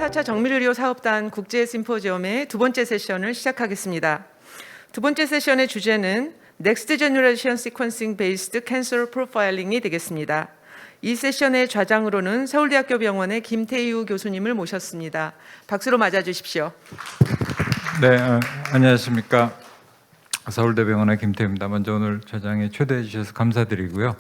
제4차 정밀의료사업단 국제심포지엄의 두 번째 세션을 시작하겠습니다. 두 번째 세션의 주제는 Next Generation Sequencing Based Cancer Profiling이 되겠습니다. 이 세션의 좌장으로는 서울대학교 병원의 김태유 교수님을 모셨습니다. 박수로 맞아주십시오. 네, 안녕하십니까. 서울대병원의 김태유입니다. 먼저 오늘 좌장에 초대해 주셔서 감사드리고요.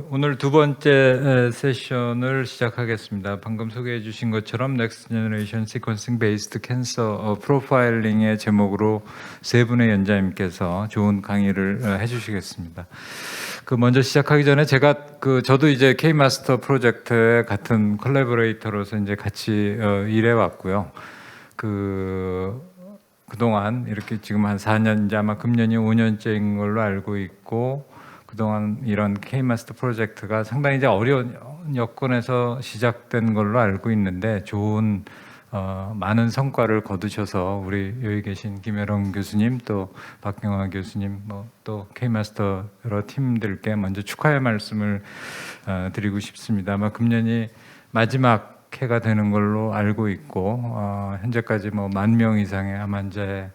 오늘 두 번째 세션을 시작하겠습니다. 방금 소개해 주신 것처럼 Next Generation Sequencing Based Cancer Profiling의 제목으로 세 분의 연자님께서 좋은 강의를 해주시겠습니다. 먼저 시작하기 전에 제가 저도 이제 K-마스터 프로젝트의 같은 콜라보레이터로서 이제 같이 일해 왔고요. 그동안 이렇게 지금 한 4년, 이제 아마 금년이 5년째인 걸로 알고 있고, 그동안 이런 K-마스터 프로젝트가 상당히 이제 어려운 여건에서 시작된 걸로 알고 있는데, 좋은 많은 성과를 거두셔서 우리 여기 계신 김혜롱 교수님, 또 박경화 교수님, 또 K-마스터 여러 팀들께 먼저 축하의 말씀을 드리고 싶습니다. 아마 금년이 마지막 해가 되는 걸로 알고 있고, 현재까지 10,000명 이상의 암 환자의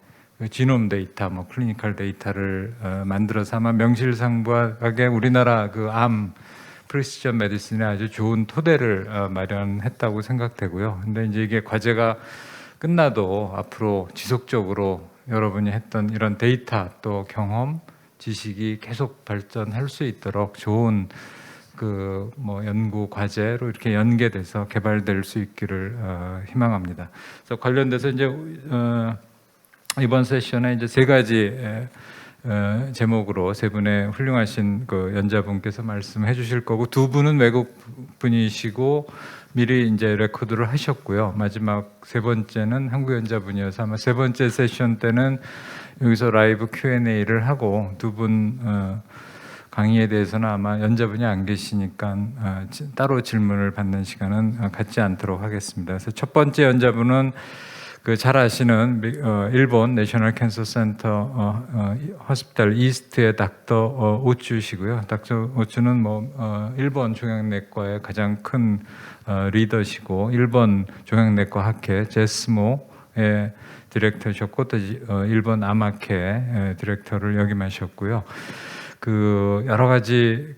지놈 데이터, 클리니컬 데이터를 만들어서 아마 명실상부하게 우리나라 암 프리시전 메디슨에 아주 좋은 토대를 마련했다고 생각되고요. 근데 이제 이게 과제가 끝나도 앞으로 지속적으로 여러분이 했던 이런 데이터 또 경험, 지식이 계속 발전할 수 있도록 좋은 연구 과제로 이렇게 연계돼서 개발될 수 있기를 희망합니다. 그래서 관련돼서 이제 이번 세션에 이제 세 가지 제목으로 세 분의 훌륭하신 연자분께서 말씀해 주실 거고, 두 분은 외국 분이시고 미리 이제 레코드를 하셨고요. 마지막 세 번째는 한국 연자분이어서 아마 세 번째 세션 때는 여기서 라이브 Q&A를 하고, 두 분 강의에 대해서는 아마 연자분이 안 계시니까 따로 질문을 받는 시간은 갖지 않도록 하겠습니다. 그래서 첫 번째 연자분은 잘 아시는 일본 내셔널 캔서 센터 호스피탈 이스트의 닥터 오츠시고요. 닥터 오츠는 일본 종양내과의 가장 큰 리더시고, 일본 종양내과 학회 제스모의 디렉터셨고, 또 일본 암학회 디렉터를 역임하셨고요. 여러 가지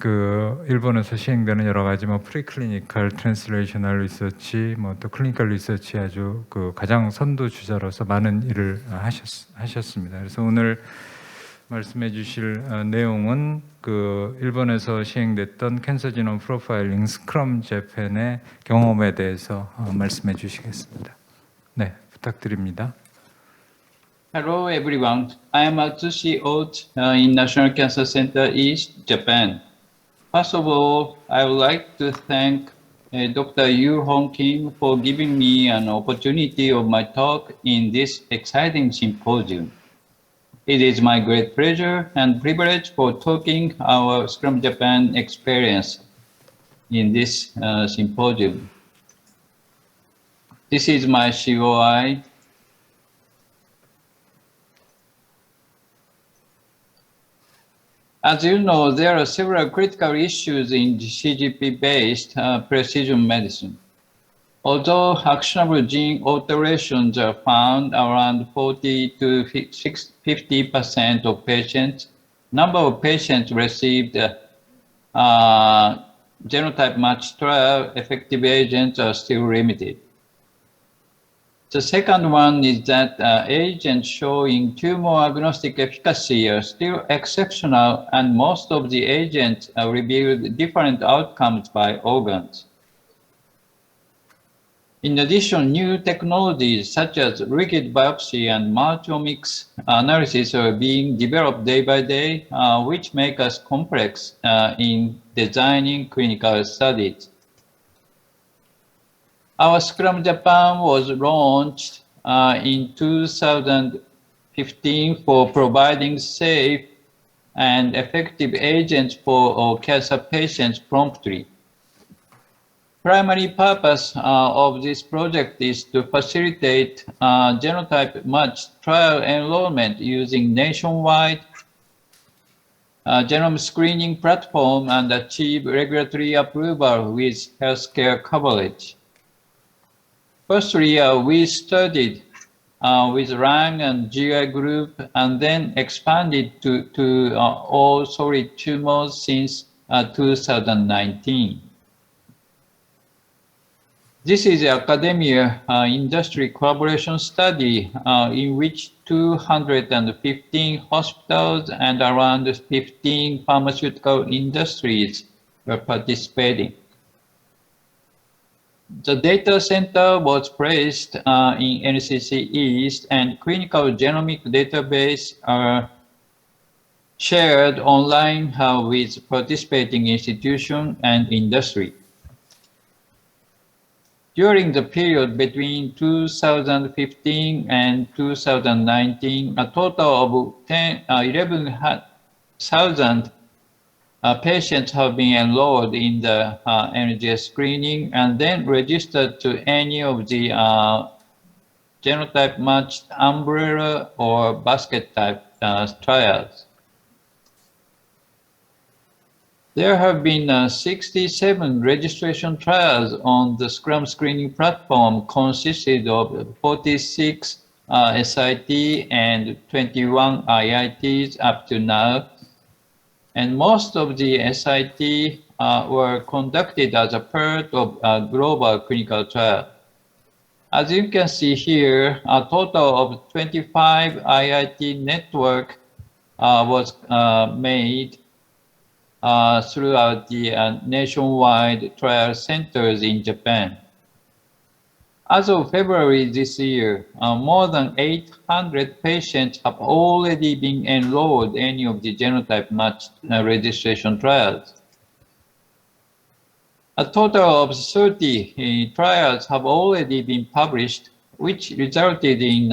일본에서 시행되는 여러 가지 프리클리니컬 트랜슬레이셔널 리서치, 또 클리니컬 리서치 아주 가장 선도 주자로서 많은 일을 하셨습니다. 그래서 오늘 말씀해 주실 내용은 일본에서 시행됐던 캔서 지놈 프로파일링 SCRUM-Japan의 경험에 대해서 말씀해 주시겠습니다. 네, 부탁드립니다. Hello everyone, I am Atsushi Ots in National Cancer Center East, Japan. First of all, I would like to thank Dr. Yu Hong Kim for giving me an opportunity of my talk in this exciting symposium. It is my great pleasure and privilege for talking our SCRUM-Japan experience in this symposium. This is my COI. As you know, there are several critical issues in CGP-based precision medicine. Although actionable gene alterations are found around 40 to 50% of patients, number of patients received genotype match trial effective agents are still limited. The second one is that agents showing tumor-agnostic efficacy are still exceptional, and most of the agents revealed different outcomes by organs. In addition, new technologies such as liquid biopsy and multiomics analysis are being developed day by day, which make us complex in designing clinical studies. Our SCRUM-Japan was launched in 2015 for providing safe and effective agents for cancer patients promptly. Primary purpose of this project is to facilitate genotype match trial enrollment using nationwide genome screening platform and achieve regulatory approval with healthcare coverage. Firstly, we studied with lung and GI group, and then expanded to all solid tumors since 2019. This is an academia industry collaboration study in which 215 hospitals and around 15 pharmaceutical industries were participating. The data center was placed in NCC East, and clinical genomic database are shared online with participating institutions and industry. During the period between 2015 and 2019, a total of 11,000 patients have been enrolled in the NGS screening and then registered to any of the genotype matched umbrella or basket type trials. There have been 67 registration trials on the SCRUM screening platform, consisted of 46 SIT and 21 IITs up to now. And most of the SIT were conducted as a part of a global clinical trial. As you can see here, a total of 25 IIT network was made throughout the nationwide trial centers in Japan. As of February this year, more than 800 patients have already been enrolled in any of the genotype matched registration trials. A total of 30 trials have already been published, which resulted in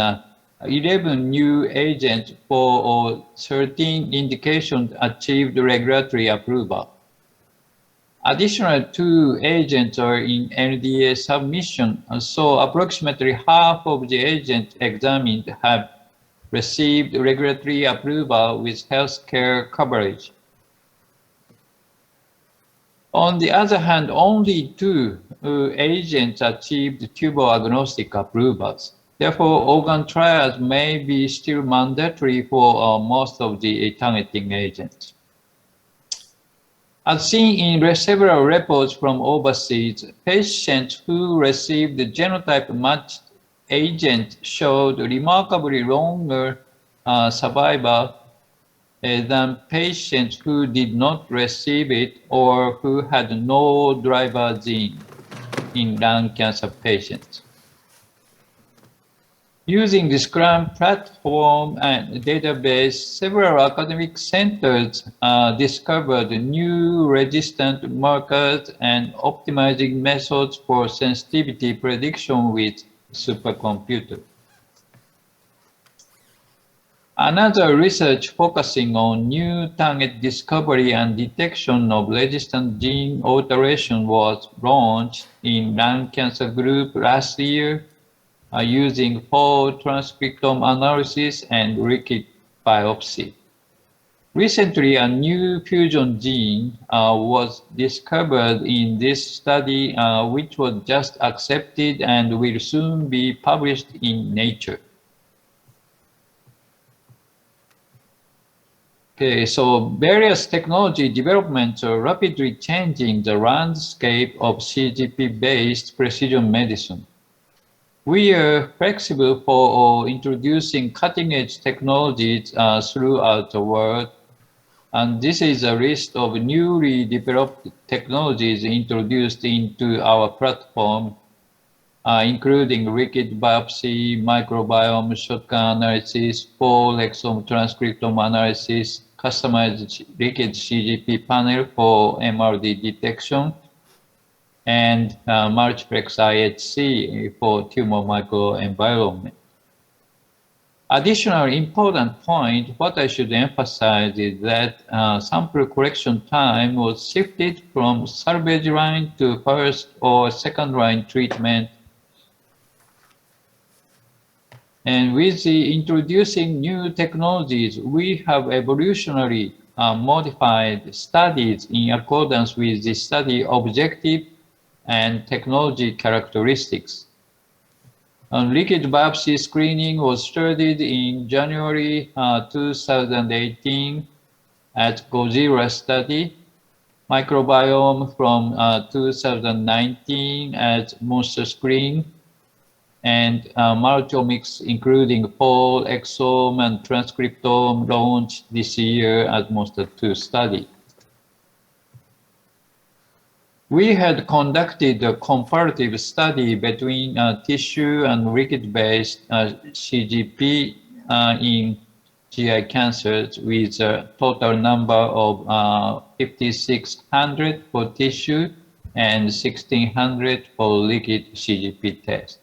11 new agents for 13 indications achieved regulatory approval. Additional 2 agents are in NDA submission, so approximately half of the agents examined have received regulatory approval with healthcare coverage. On the other hand, only 2 agents achieved tumor-agnostic approvals. Therefore, organ trials may be still mandatory for most of the targeting agents. As seen in several reports from overseas, patients who received the genotype-matched agent showed remarkably longer survival than patients who did not receive it or who had no driver gene in lung cancer patients. Using the SCRUM platform and database, several academic centers discovered new resistant markers and optimizing methods for sensitivity prediction with supercomputer. Another research focusing on new target discovery and detection of resistant gene alteration was launched in lung cancer group last year using whole transcriptome analysis and liquid biopsy. Recently, a new fusion gene was discovered in this study, which was just accepted and will soon be published in Nature. Okay, so various technology developments are rapidly changing the landscape of CGP-based precision medicine. We are flexible for introducing cutting-edge technologies throughout the world, and this is a list of newly developed technologies introduced into our platform, including liquid biopsy, microbiome shotgun analysis, full exome transcriptome analysis, customized liquid CGP panel for MRD detection, and multiplex IHC for tumor microenvironment. Additional important point, what I should emphasize is that sample collection time was shifted from salvage line to first or second line treatment. And with the introducing new technologies, we have evolutionarily modified studies in accordance with the study objective and technology characteristics. Liquid biopsy screening was started in January 2018 at Godzilla study, microbiome from 2019 at Monster Screen, and multiomics including whole exome and transcriptome launched this year at Monster 2 study. We had conducted a comparative study between tissue and liquid-based CGP in GI cancers with a total number of 5,600 for tissue and 1,600 for liquid CGP test.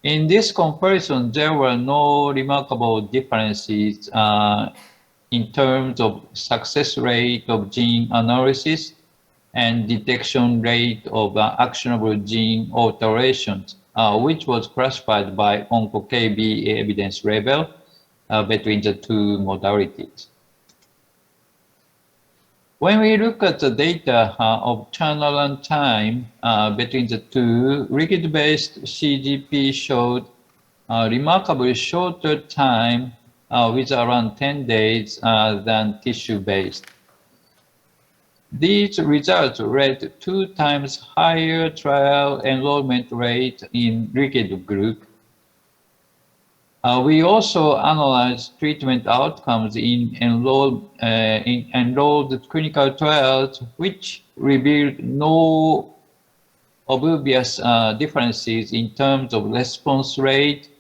In this comparison, there were no remarkable differences in terms of success rate of gene analysis and detection rate of actionable gene alterations, which was classified by OncoKB evidence level between the two modalities. When we look at the data of turnaround time between the two, liquid-based CGP showed remarkably shorter time with around 10 days than tissue-based. These results led to 2 times higher trial enrollment rate in liquid group. We also analyzed treatment outcomes in enrolled clinical trials, which revealed no obvious differences in terms of response rate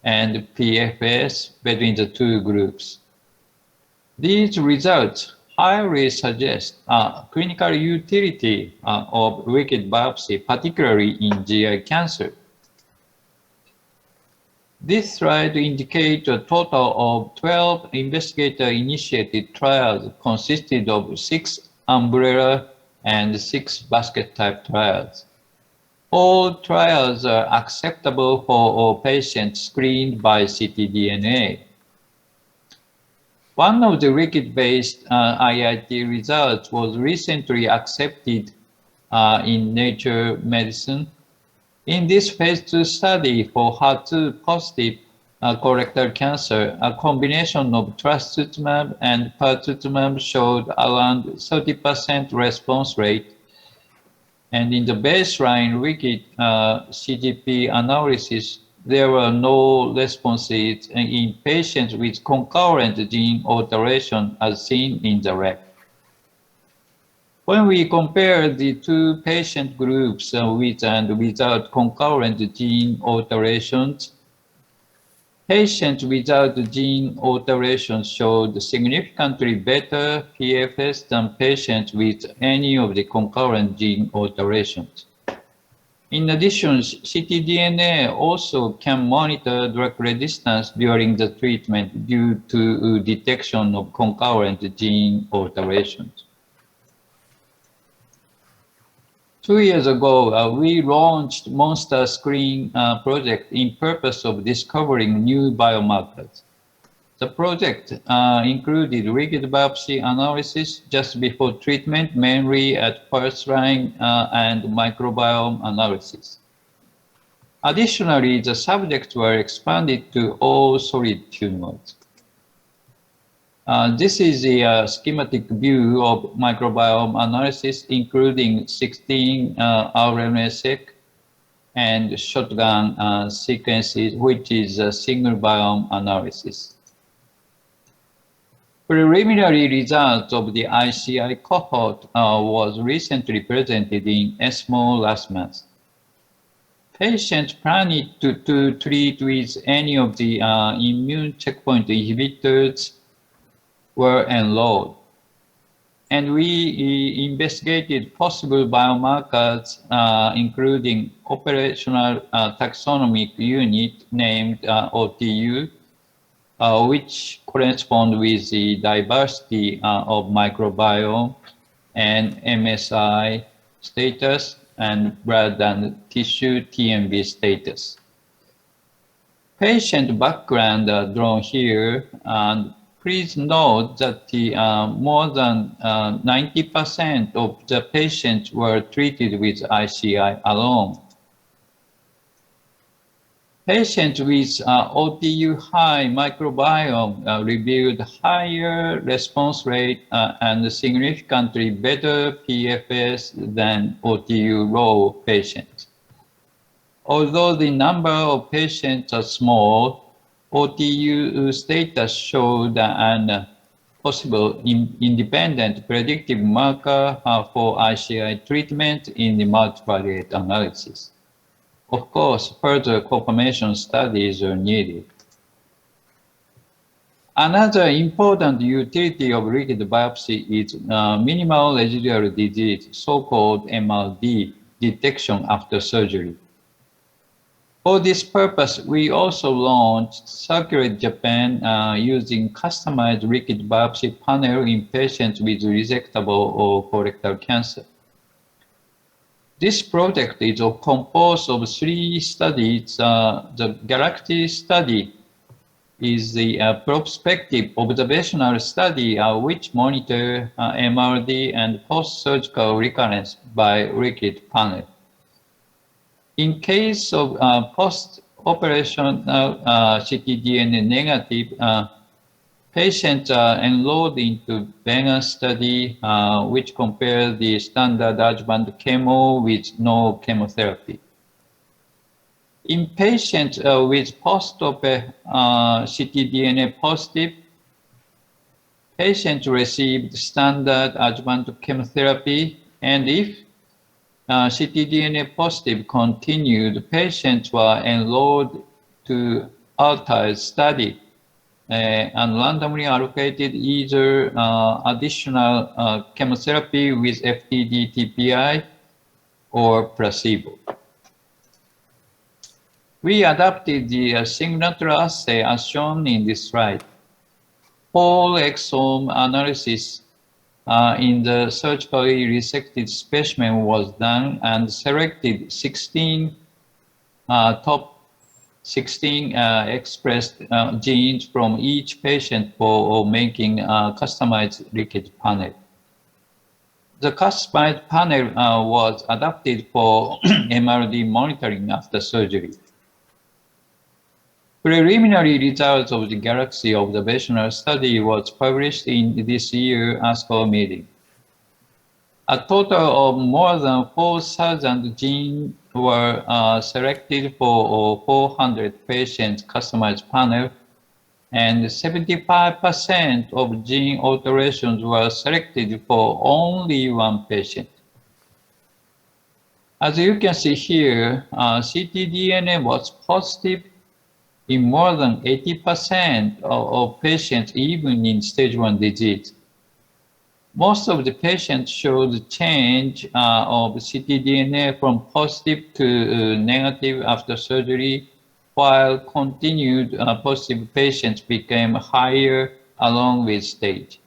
and PFS between the two groups. These results highly suggest clinical utility of liquid biopsy, particularly in GI cancer. This slide indicates a total of 12 investigator-initiated trials consisted of 6 umbrella and 6 basket-type trials. All trials are acceptable for all patients screened by ctDNA. One of the liquid-based IIT results was recently accepted in Nature Medicine. In this phase 2 study for HER2-positive colorectal cancer, a combination of trastuzumab and pertuzumab showed around 30% response rate. And in the baseline liquid CGP analysis, there were no responses in patients with concurrent gene alteration as seen in the left. When we compare the two patient groups with and without concurrent gene alterations, patients without gene alterations showed significantly better PFS than patients with any of the concurrent gene alterations. In addition, ctDNA also can monitor drug resistance during the treatment due to detection of concurrent gene alterations. 2 years ago, we launched Monster Screen project in purpose of discovering new biomarkers. The project included liquid biopsy analysis just before treatment, mainly at first line and microbiome analysis. Additionally, the subjects were expanded to all solid tumors. This is a schematic view of microbiome analysis, including 16 RNA-seq and shotgun sequences, which is a single biome analysis. Preliminary results of the ICI cohort was recently presented in ESMO last month. Patients planning to treat with any of the immune checkpoint inhibitors were enrolled. And we investigated possible biomarkers, including operational taxonomic unit named OTU, which correspond with the diversity of microbiome and MSI status and blood and tissue TMB status. Patient background are drawn here, and please note that the more than 90% of the patients were treated with ICI alone. Patients with OTU high microbiome revealed higher response rate and significantly better PFS than OTU low patients. Although the number of patients are small, OTU status showed an possible independent predictive marker for ICI treatment in the multivariate analysis. Of course, further confirmation studies are needed. Another important utility of liquid biopsy is minimal residual disease, so-called MRD, detection after surgery. For this purpose, we also launched Circulate-Japan using customized liquid biopsy panel in patients with resectable or colorectal cancer. This project is composed of 3 studies. The Galaxy study is the prospective observational study which monitor MRD and post-surgical recurrence by liquid panel. In case of post-operational ctDNA negative, patients are enrolled into Venus study, which compares the standard adjuvant chemo with no chemotherapy. In patients with post-op ctDNA positive, patients received standard adjuvant chemotherapy, and if ctDNA positive continued, patients were enrolled to Untitled study and randomly allocated either additional chemotherapy with FTD TPI or placebo. We adapted the signature assay as shown in this slide. Whole exome analysis in the surgically resected specimen was done and selected 16 top 16 expressed genes from each patient for making a customized liquid panel. The customized panel was adapted for MRD monitoring after surgery. Preliminary results of the Galaxy observational study was published in this year's ASCO meeting. A total of more than 4,000 genes were selected for 400 patients customized panel, and 75% of gene alterations were selected for only one patient. As you can see here, ctDNA was positive in more than 80% of patients, even in stage 1 disease. Most of the patients showed change of ctDNA from positive to negative after surgery, while continued positive patients became higher along with stage.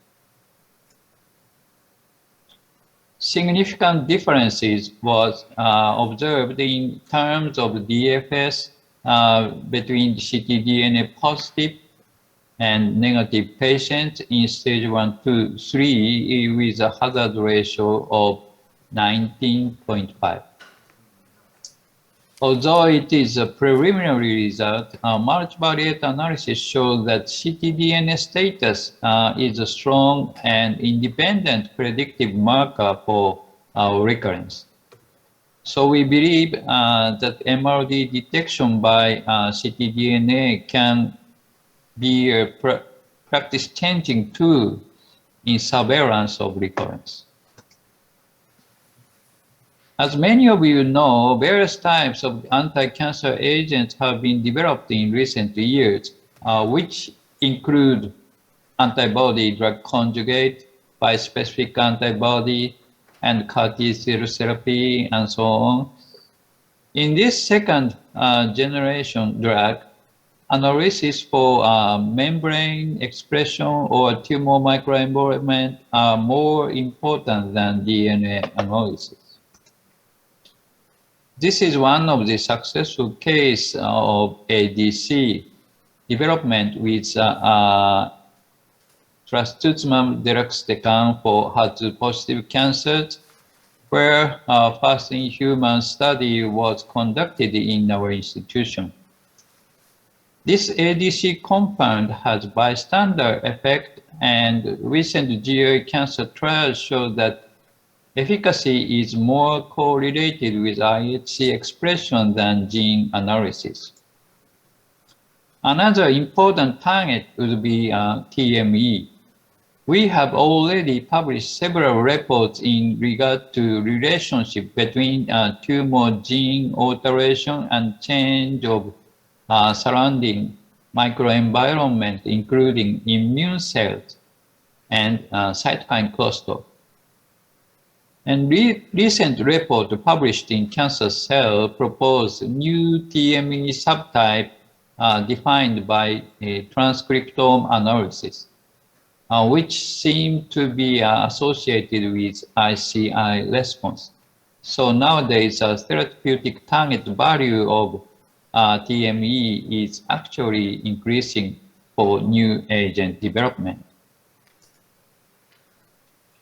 Significant differences was observed in terms of DFS between ctDNA positive and negative patients in stage 1, 2, 3 with a hazard ratio of 19.5. Although it is a preliminary result, multivariate analysis shows that ctDNA status is a strong and independent predictive marker for recurrence. So we believe that MRD detection by ctDNA can be a practice-changing tool in surveillance of recurrence. As many of you know, various types of anti-cancer agents have been developed in recent years, which include antibody drug conjugate, bispecific antibody, and CAR T-cell therapy, and so on. In this second generation drug, analysis for membrane expression or tumor microenvironment are more important than DNA analysis. This is one of the successful cases of ADC development with trastuzumab deruxtecan for HER2-positive cancers, where first-in-human study was conducted in our institution. This ADC compound has bystander effect, and recent GI cancer trials show that efficacy is more correlated with IHC expression than gene analysis. Another important target would be TME. We have already published several reports in regard to relationship between tumor gene alteration and change of surrounding microenvironment, including immune cells and cytokine cluster. And recent report published in Cancer Cell proposed new TME subtype defined by a transcriptome analysis, which seem to be associated with ICI response. So nowadays, therapeutic target value of TME is actually increasing for new agent development.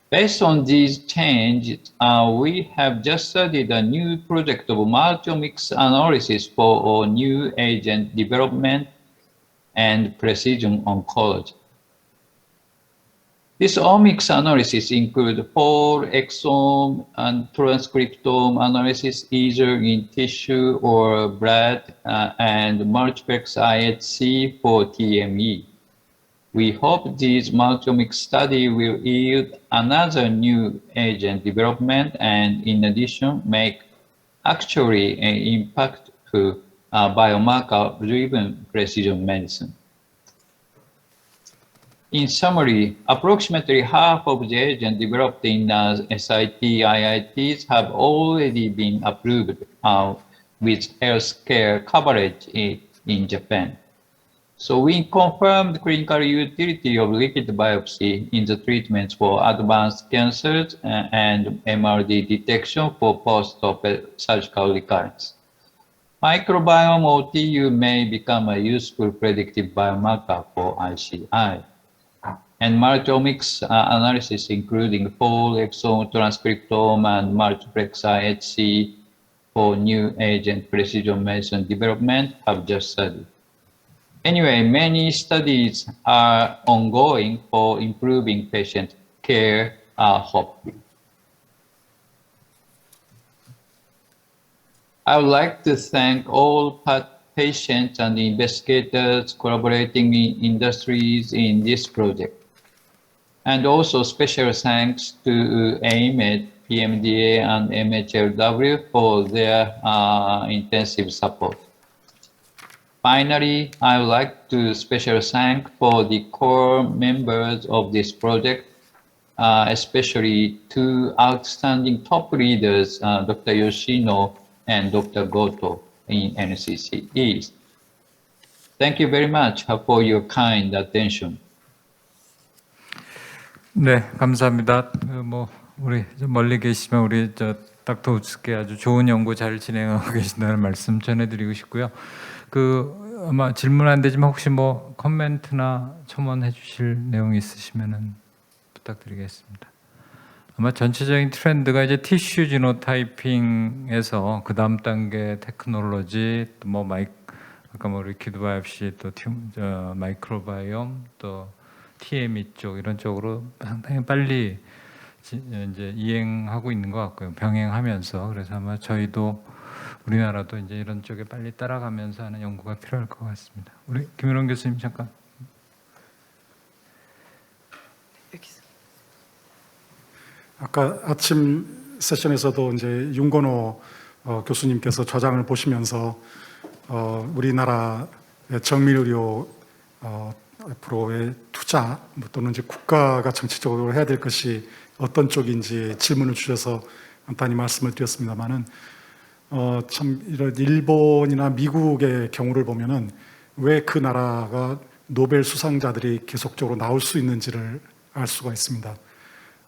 Based on these changes, we have just started a new project of multiomics analysis for new agent development and precision oncology. This omics analysis includes whole exome and transcriptome analysis either in tissue or blood and multiplex IHC for TME. We hope this multiomics study will yield another new agent development and in addition make actually an impact to biomarker-driven precision medicine. In summary, approximately half of the agents developed in SIT IITs have already been approved with healthcare coverage in Japan. So we confirmed clinical utility of liquid biopsy in the treatments for advanced cancers and MRD detection for post-op surgical recurrence. Microbiome OTU may become a useful predictive biomarker for ICI. And multiomics analysis, including whole exome, transcriptome, and multiplex IHC for new agent precision medicine development have just started. Anyway, many studies are ongoing for improving patient care, hopefully. I would like to thank all patients and investigators collaborating in industries in this project. And also special thanks to AIMED, PMDA, and MHLW for their intensive support. Finally, I would like to special thank for the core members of this project, especially two outstanding top leaders, Dr. Yoshino and Dr. Goto in NCC East. Thank you very much for your kind attention. 네, 감사합니다. 우리 좀 멀리 계시지만 우리 닥터 우츠께 아주 좋은 연구 잘 진행하고 계신다는 말씀 전해드리고 싶고요. 아마 질문 안 되지만 혹시 코멘트나 첨언해 주실 내용 있으시면은 부탁드리겠습니다. 아마 전체적인 트렌드가 이제 티슈 지노타이핑에서 그 다음 단계 테크놀로지, 또 아까 리퀴드 바이옵시, 또 마이크로바이옴, 또 TME 쪽 이런 쪽으로 상당히 빨리 이제 이행하고 있는 것 같고요. 병행하면서. 그래서 아마 저희도 우리나라도 이제 이런 쪽에 빨리 따라가면서 하는 연구가 필요할 것 같습니다. 우리 김일원 교수님 잠깐. 아까 아침 세션에서도 이제 윤건호 교수님께서 좌장을 보시면서 우리나라의 정밀의료 앞으로의 투자 또는 이제 국가가 정치적으로 해야 될 것이 어떤 쪽인지 질문을 주셔서 간단히 말씀을 드렸습니다만은 참 이런 일본이나 미국의 경우를 보면은 왜 그 나라가 노벨 수상자들이 계속적으로 나올 수 있는지를 알 수가 있습니다.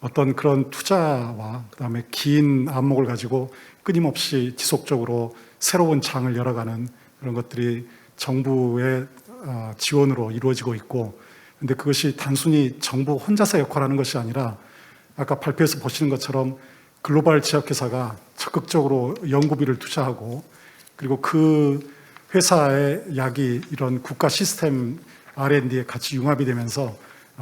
어떤 그런 투자와 그다음에 긴 안목을 가지고 끊임없이 지속적으로 새로운 장을 열어가는 그런 것들이 정부의 지원으로 이루어지고 있고, 근데 그것이 단순히 정부 혼자서 역할하는 것이 아니라 아까 발표에서 보시는 것처럼 글로벌 제약회사가 적극적으로 연구비를 투자하고, 그리고 그 회사의 약이 이런 국가 시스템 R&D에 같이 융합이 되면서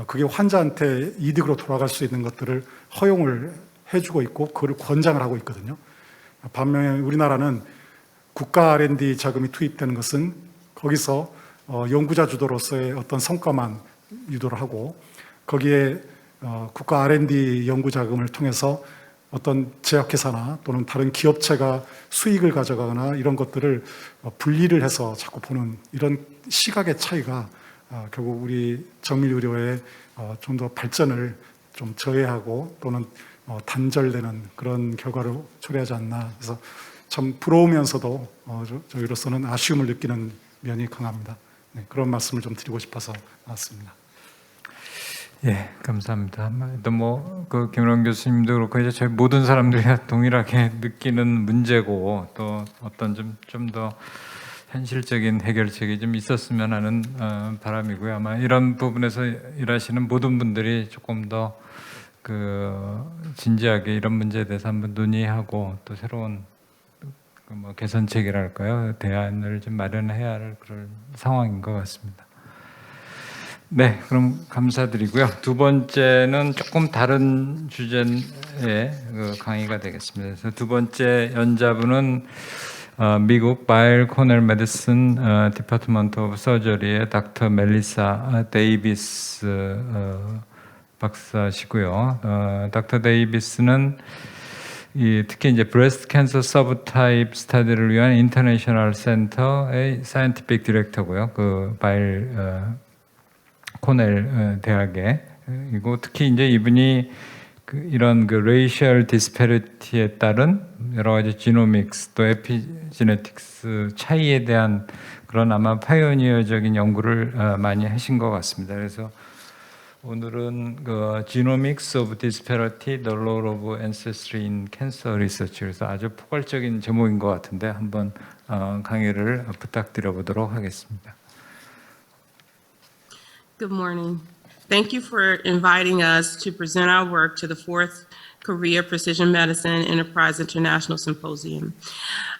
그게 환자한테 이득으로 돌아갈 수 있는 것들을 허용을 해주고 있고 그걸 권장을 하고 있거든요. 반면에 우리나라는 국가 R&D 자금이 투입되는 것은 거기서 연구자 주도로서의 어떤 성과만 유도를 하고 거기에 국가 R&D 연구 자금을 통해서 어떤 제약회사나 또는 다른 기업체가 수익을 가져가거나 이런 것들을 분리를 해서 자꾸 보는 이런 시각의 차이가 결국 우리 정밀의료의 좀 더 발전을 좀 저해하고 또는 단절되는 그런 결과를 초래하지 않나. 그래서 참 부러우면서도 저희로서는 아쉬움을 느끼는 면이 강합니다. 네, 그런 말씀을 좀 드리고 싶어서 나왔습니다. 예, 감사합니다. 또 그 김원원 교수님도 그렇고 이제 저희 모든 사람들이 동일하게 느끼는 문제고 또 어떤 좀 더 현실적인 해결책이 좀 있었으면 하는 바람이고요. 아마 이런 부분에서 일하시는 모든 분들이 조금 더 진지하게 이런 문제에 대해서 한번 논의하고 또 새로운 개선책이랄까요? 대안을 좀 마련해야 할 그런 상황인 것 같습니다. 네, 그럼 감사드리고요. 두 번째는 조금 다른 주제의 강의가 되겠습니다. 그래서 두 번째 연자분은 미국 바일 코넬 메디슨 디파트먼트 오브 서저리의 닥터 멜리사 데이비스 박사시고요. 닥터 데이비스는 특히 이제 브레스트 캔서 서브타입 스터디를 위한 인터내셔널 센터의 사이언티픽 디렉터고요. 그 바일 코넬 대학에 이고 특히 이제 이분이 이런 레이셜 디스패리티에 따른 여러 가지 지노믹스 또 에피제네틱스 차이에 대한 그런 아마 파이오니어적인 연구를 많이 하신 것 같습니다. 그래서 오늘은 Genomics of Disparity, the Role of Ancestry in Cancer Research. 그래서 아주 포괄적인 제목인 것 같은데 한번 강의를 부탁드려 보도록 하겠습니다. Good morning. Thank you for inviting us to present our work to the 4th Korea Precision Medicine Enterprise International Symposium.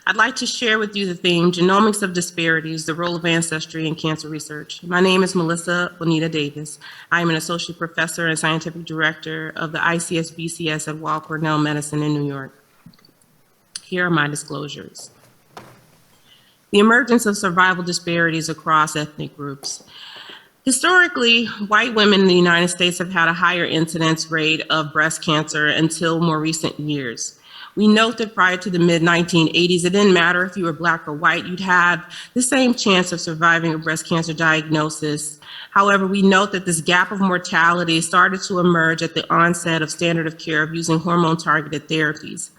I'd like to share with you the theme, Genomics of Disparities, the Role of Ancestry in Cancer Research. My name is Melissa Bonita Davis. I am an Associate Professor and Scientific Director of the ICS-BCS at Weill Cornell Medicine in New York. Here are my disclosures. The emergence of survival disparities across ethnic groups. Historically, white women in the United States have had a higher incidence rate of breast cancer until more recent years. We note that prior to the mid-1980s, it didn't matter if you were Black or white, you'd have the same chance of surviving a breast cancer diagnosis. However, we note that this gap of mortality started to emerge at the onset of standard of care of using hormone-targeted therapies.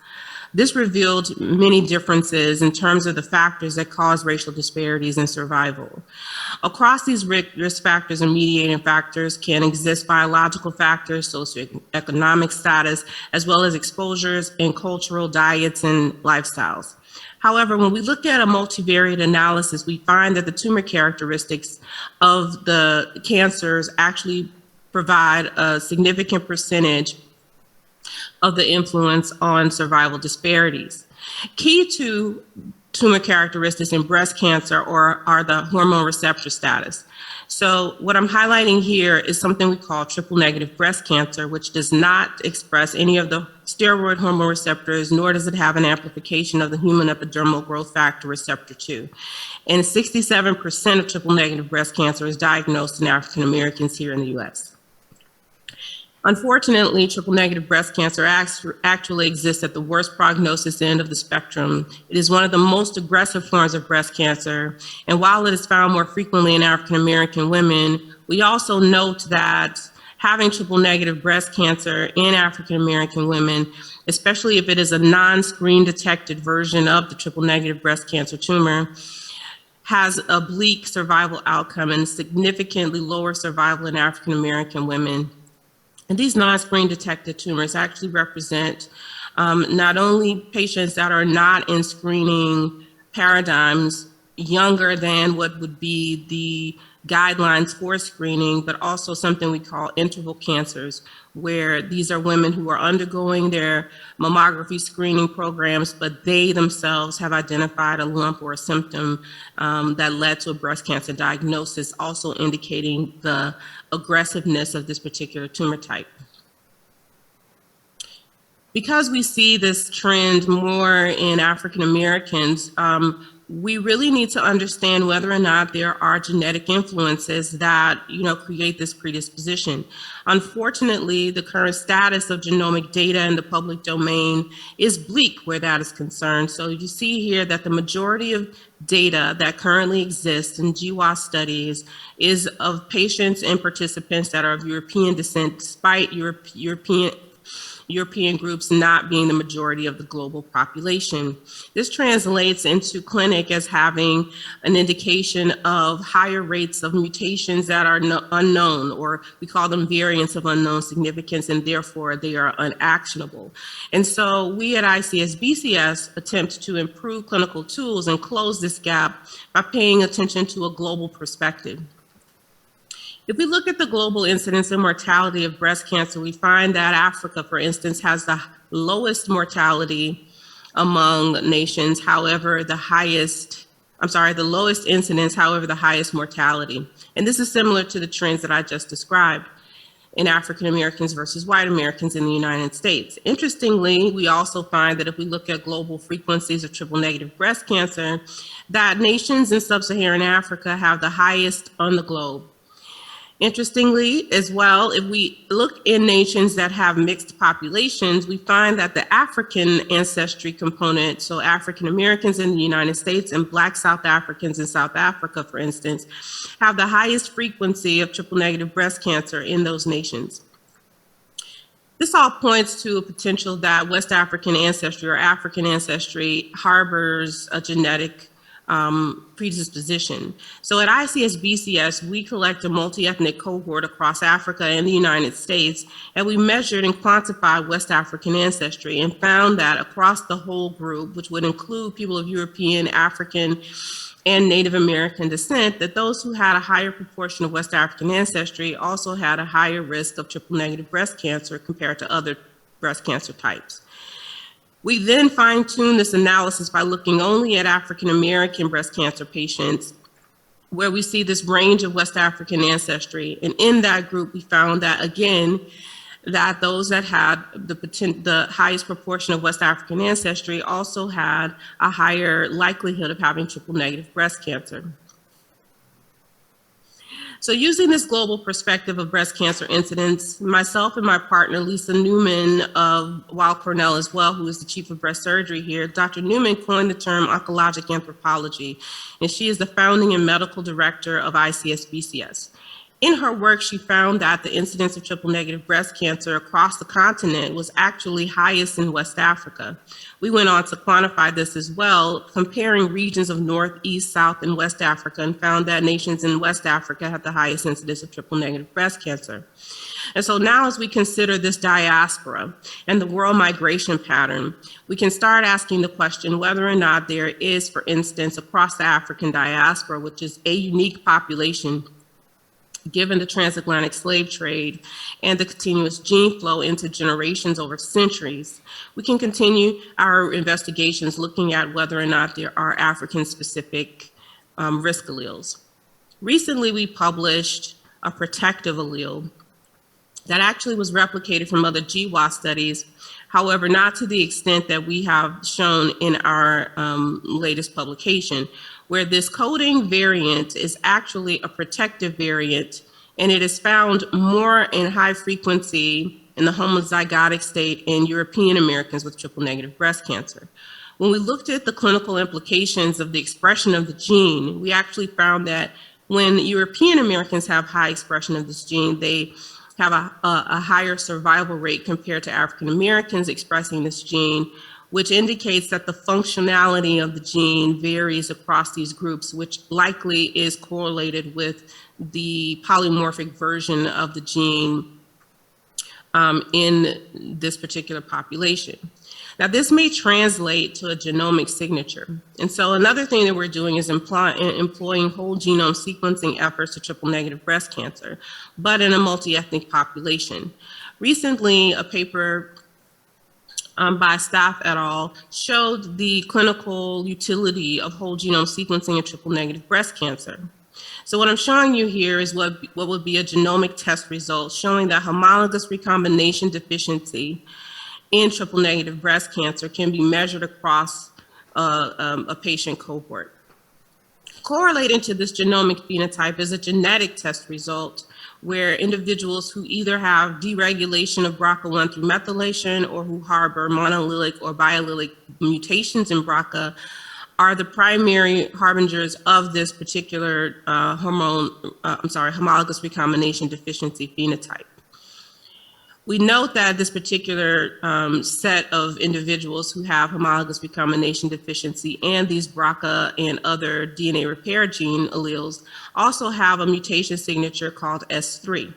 This revealed many differences in terms of the factors that cause racial disparities in survival. Across these risk factors and mediating factors can exist biological factors, socioeconomic status, as well as exposures and cultural diets and lifestyles. However, when we look at a multivariate analysis, we find that the tumor characteristics of the cancers actually provide a significant percentage of the influence on survival disparities. Key to tumor characteristics in breast cancer are the hormone receptor status. So what I'm highlighting here is something we call triple negative breast cancer, which does not express any of the steroid hormone receptors, nor does it have an amplification of the human epidermal growth factor receptor 2. And 67% of triple negative breast cancer is diagnosed in African Americans here in the US. Unfortunately, triple negative breast cancer actually exists at the worst prognosis end of the spectrum. It is one of the most aggressive forms of breast cancer. And while it is found more frequently in African American women, we also note that having triple negative breast cancer in African American women, especially if it is a non-screen detected version of the triple negative breast cancer tumor, has a bleak survival outcome and significantly lower survival in African American women. And these non-screen detected tumors actually represent not only patients that are not in screening paradigms younger than what would be the guidelines for screening, but also something we call interval cancers, where these are women who are undergoing their mammography screening programs, but they themselves have identified a lump or a symptom that led to a breast cancer diagnosis, also indicating the aggressiveness of this particular tumor type. Because we see this trend more in African Americans, we really need to understand whether or not there are genetic influences that, create this predisposition. Unfortunately, the current status of genomic data in the public domain is bleak where that is concerned. So you see here that the majority of data that currently exists in GWAS studies is of patients and participants that are of European descent, despite European groups not being the majority of the global population. This translates into clinic as having an indication of higher rates of mutations that are unknown, or we call them variants of unknown significance, and therefore they are unactionable. And so we at ICS-BCS attempt to improve clinical tools and close this gap by paying attention to a global perspective. If we look at the global incidence and mortality of breast cancer, we find that Africa, for instance, has the lowest mortality among nations, however, the lowest incidence, however, the highest mortality. And this is similar to the trends that I just described in African Americans versus white Americans in the United States. Interestingly, we also find that if we look at global frequencies of triple negative breast cancer, that nations in sub-Saharan Africa have the highest on the globe. Interestingly, as well, if we look in nations that have mixed populations, we find that the African ancestry component, so African Americans in the United States and Black South Africans in South Africa, for instance, have the highest frequency of triple negative breast cancer in those nations. This all points to a potential that West African ancestry or African ancestry harbors a genetic predisposition. So at ICS-BCS, we collect a multi-ethnic cohort across Africa and the United States, and we measured and quantified West African ancestry and found that across the whole group, which would include people of European, African, and Native American descent, that those who had a higher proportion of West African ancestry also had a higher risk of triple negative breast cancer compared to other breast cancer types. We then fine-tuned this analysis by looking only at African American breast cancer patients, where we see this range of West African ancestry. And in that group, we found that, again, that those that had the highest proportion of West African ancestry also had a higher likelihood of having triple negative breast cancer. So using this global perspective of breast cancer incidence, myself and my partner, Lisa Newman of Weill Cornell as well, who is the chief of breast surgery here, Dr. Newman coined the term oncologic anthropology, and she is the founding and medical director of ICS-BCS. In her work, she found that the incidence of triple negative breast cancer across the continent was actually highest in West Africa. We went on to quantify this as well, comparing regions of North, East, South, and West Africa, and found that nations in West Africa had the highest incidence of triple negative breast cancer. And so now as we consider this diaspora and the world migration pattern, we can start asking the question whether or not there is, for instance, across the African diaspora, which is a unique population given the transatlantic slave trade and the continuous gene flow into generations over centuries, we can continue our investigations looking at whether or not there are African-specific risk alleles. Recently, we published a protective allele that actually was replicated from other GWAS studies, however, not to the extent that we have shown in our latest publication, where this coding variant is actually a protective variant, and it is found more in high frequency in the homozygotic state in European Americans with triple negative breast cancer. When we looked at the clinical implications of the expression of the gene, we actually found that when European Americans have high expression of this gene, they have a higher survival rate compared to African Americans expressing this gene, which indicates that the functionality of the gene varies across these groups, which likely is correlated with the polymorphic version of the gene in this particular population. Now, this may translate to a genomic signature. And so another thing that we're doing is employing whole genome sequencing efforts to triple-negative breast cancer, but in a multi-ethnic population. Recently, a paper by Staff et al. Showed the clinical utility of whole genome sequencing in triple-negative breast cancer. So what I'm showing you here is what would be a genomic test result showing that homologous recombination deficiency in triple-negative breast cancer can be measured across a patient cohort. Correlating to this genomic phenotype is a genetic test result where individuals who either have deregulation of BRCA1 through methylation or who harbor monoallelic or biallelic mutations in BRCA are the primary harbingers of this particular homologous recombination deficiency phenotype. We note that this particular set of individuals who have homologous recombination deficiency and these BRCA and other DNA repair gene alleles also have a mutation signature called S3.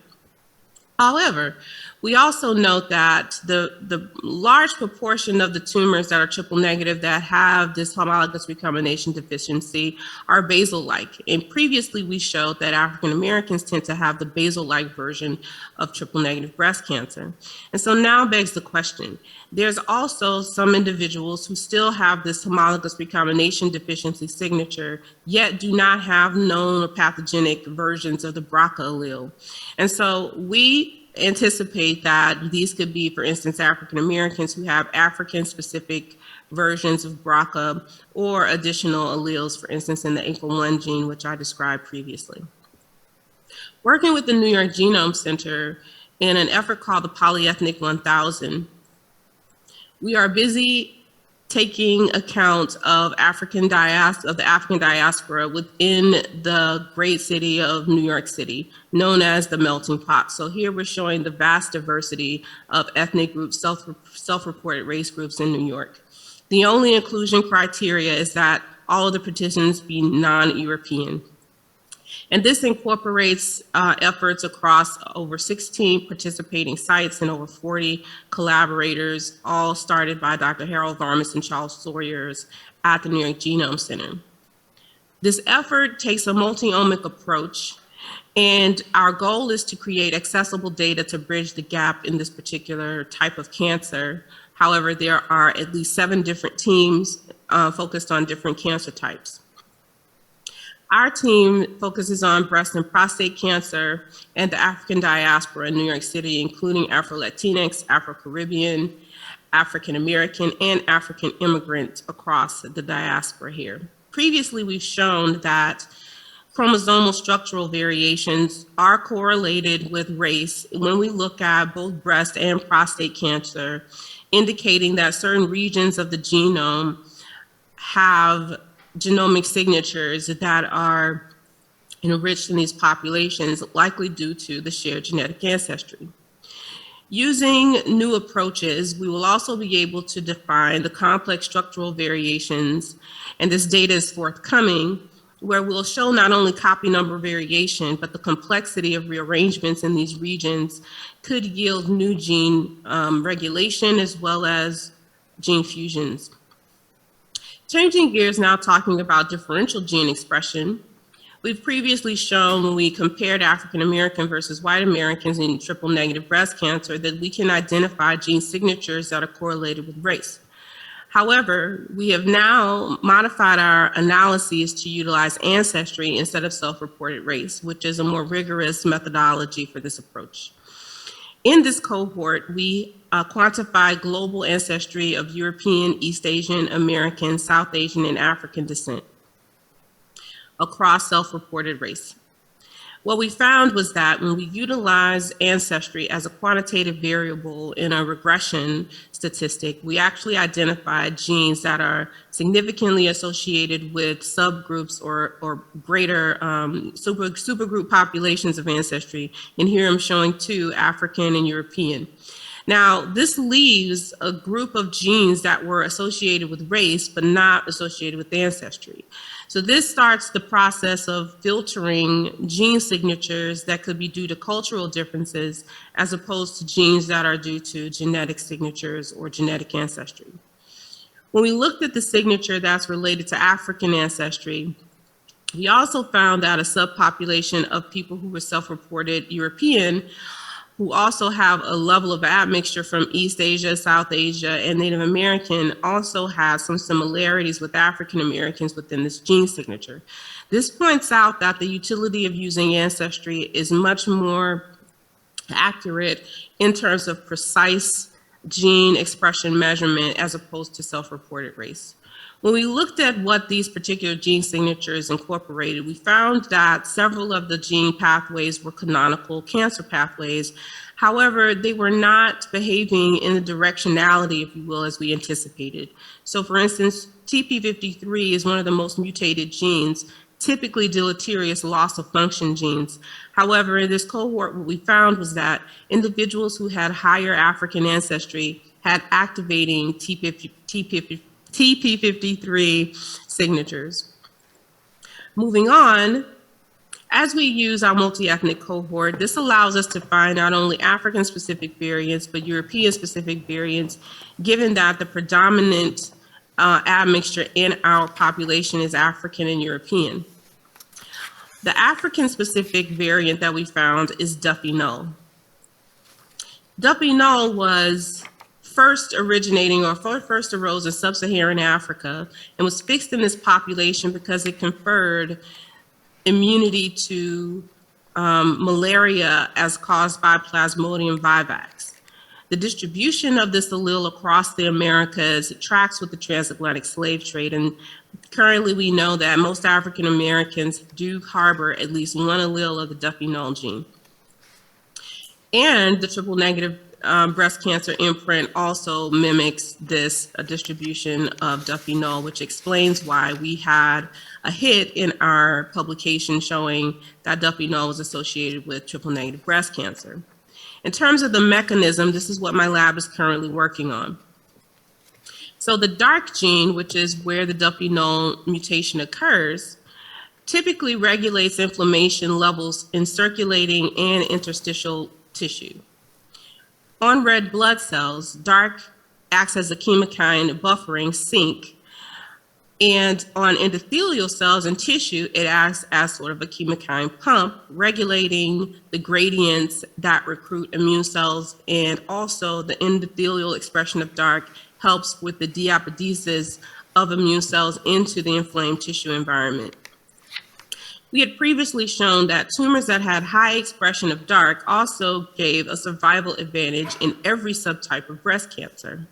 However, we also note that the large proportion of the tumors that are triple negative that have this homologous recombination deficiency are basal-like. And previously we showed that African Americans tend to have the basal-like version of triple negative breast cancer. And so now begs the question, there's also some individuals who still have this homologous recombination deficiency signature, yet do not have known or pathogenic versions of the BRCA allele. And so we anticipate that these could be, for instance, African Americans who have African-specific versions of BRCA or additional alleles, for instance, in the APOL1 gene, which I described previously. Working with the New York Genome Center in an effort called the Polyethnic 1000, we are busy taking account of the African diaspora within the great city of New York City, known as the melting pot. So here we're showing the vast diversity of ethnic groups, self-reported race groups in New York. The only inclusion criteria is that all of the participants be non-European. And this incorporates efforts across over 16 participating sites and over 40 collaborators, all started by Dr. Harold Varmus and Charles Sawyers at the New York Genome Center. This effort takes a multi-omic approach, and our goal is to create accessible data to bridge the gap in this particular type of cancer. However, there are at least 7 different teams focused on different cancer types. Our team focuses on breast and prostate cancer and the African diaspora in New York City, including Afro-Latinx, Afro-Caribbean, African-American, and African immigrants across the diaspora here. Previously, we've shown that chromosomal structural variations are correlated with race when we look at both breast and prostate cancer, indicating that certain regions of the genome have genomic signatures that are enriched in these populations, likely due to the shared genetic ancestry. Using new approaches, we will also be able to define the complex structural variations, and this data is forthcoming, where we'll show not only copy number variation, but the complexity of rearrangements in these regions could yield new gene regulation as well as gene fusions. Changing gears now, talking about differential gene expression. We've previously shown when we compared African American versus white Americans in triple negative breast cancer that we can identify gene signatures that are correlated with race. However, we have now modified our analyses to utilize Ancestry instead of self-reported race, which is a more rigorous methodology for this approach. In this cohort, we quantify global ancestry of European, East Asian, American, South Asian, and African descent across self-reported race. What we found was that when we utilize ancestry as a quantitative variable in a regression statistic, we actually identified genes that are significantly associated with subgroups or greater supergroup populations of ancestry. And here I'm showing 2, African and European. Now, this leaves a group of genes that were associated with race, but not associated with ancestry. So this starts the process of filtering gene signatures that could be due to cultural differences, as opposed to genes that are due to genetic signatures or genetic ancestry. When we looked at the signature that's related to African ancestry, we also found that a subpopulation of people who were self-reported European who also have a level of admixture from East Asia, South Asia, and Native American also have some similarities with African Americans within this gene signature. This points out that the utility of using Ancestry is much more accurate in terms of precise gene expression measurement as opposed to self-reported race. When we looked at what these particular gene signatures incorporated, we found that several of the gene pathways were canonical cancer pathways. However, they were not behaving in the directionality, if you will, as we anticipated. So for instance, TP53 is one of the most mutated genes, typically deleterious loss of function genes. However, in this cohort, what we found was that individuals who had higher African ancestry had activating TP53 signatures. Moving on, as we use our multi-ethnic cohort, this allows us to find not only African-specific variants, but European-specific variants, given that the predominant admixture in our population is African and European. The African-specific variant that we found is Duffy null. Duffy null was first originating or first arose in sub-Saharan Africa and was fixed in this population because it conferred immunity to malaria as caused by Plasmodium vivax. The distribution of this allele across the Americas tracks with the transatlantic slave trade, and currently we know that most African Americans do harbor at least one allele of the Duffy null gene. And the triple negative breast cancer imprint also mimics this distribution of Duffy null, which explains why we had a hit in our publication showing that Duffy null was associated with triple negative breast cancer. In terms of the mechanism, this is what my lab is currently working on. So the dark gene, which is where the Duffy null mutation occurs, typically regulates inflammation levels in circulating and interstitial tissue. On red blood cells, dark acts as a chemokine buffering sink, and on endothelial cells and tissue, it acts as sort of a chemokine pump, regulating the gradients that recruit immune cells, and also the endothelial expression of dark helps with the diapodesis of immune cells into the inflamed tissue environment. We had previously shown that tumors that had high expression of dark also gave a survival advantage in every subtype of breast cancer.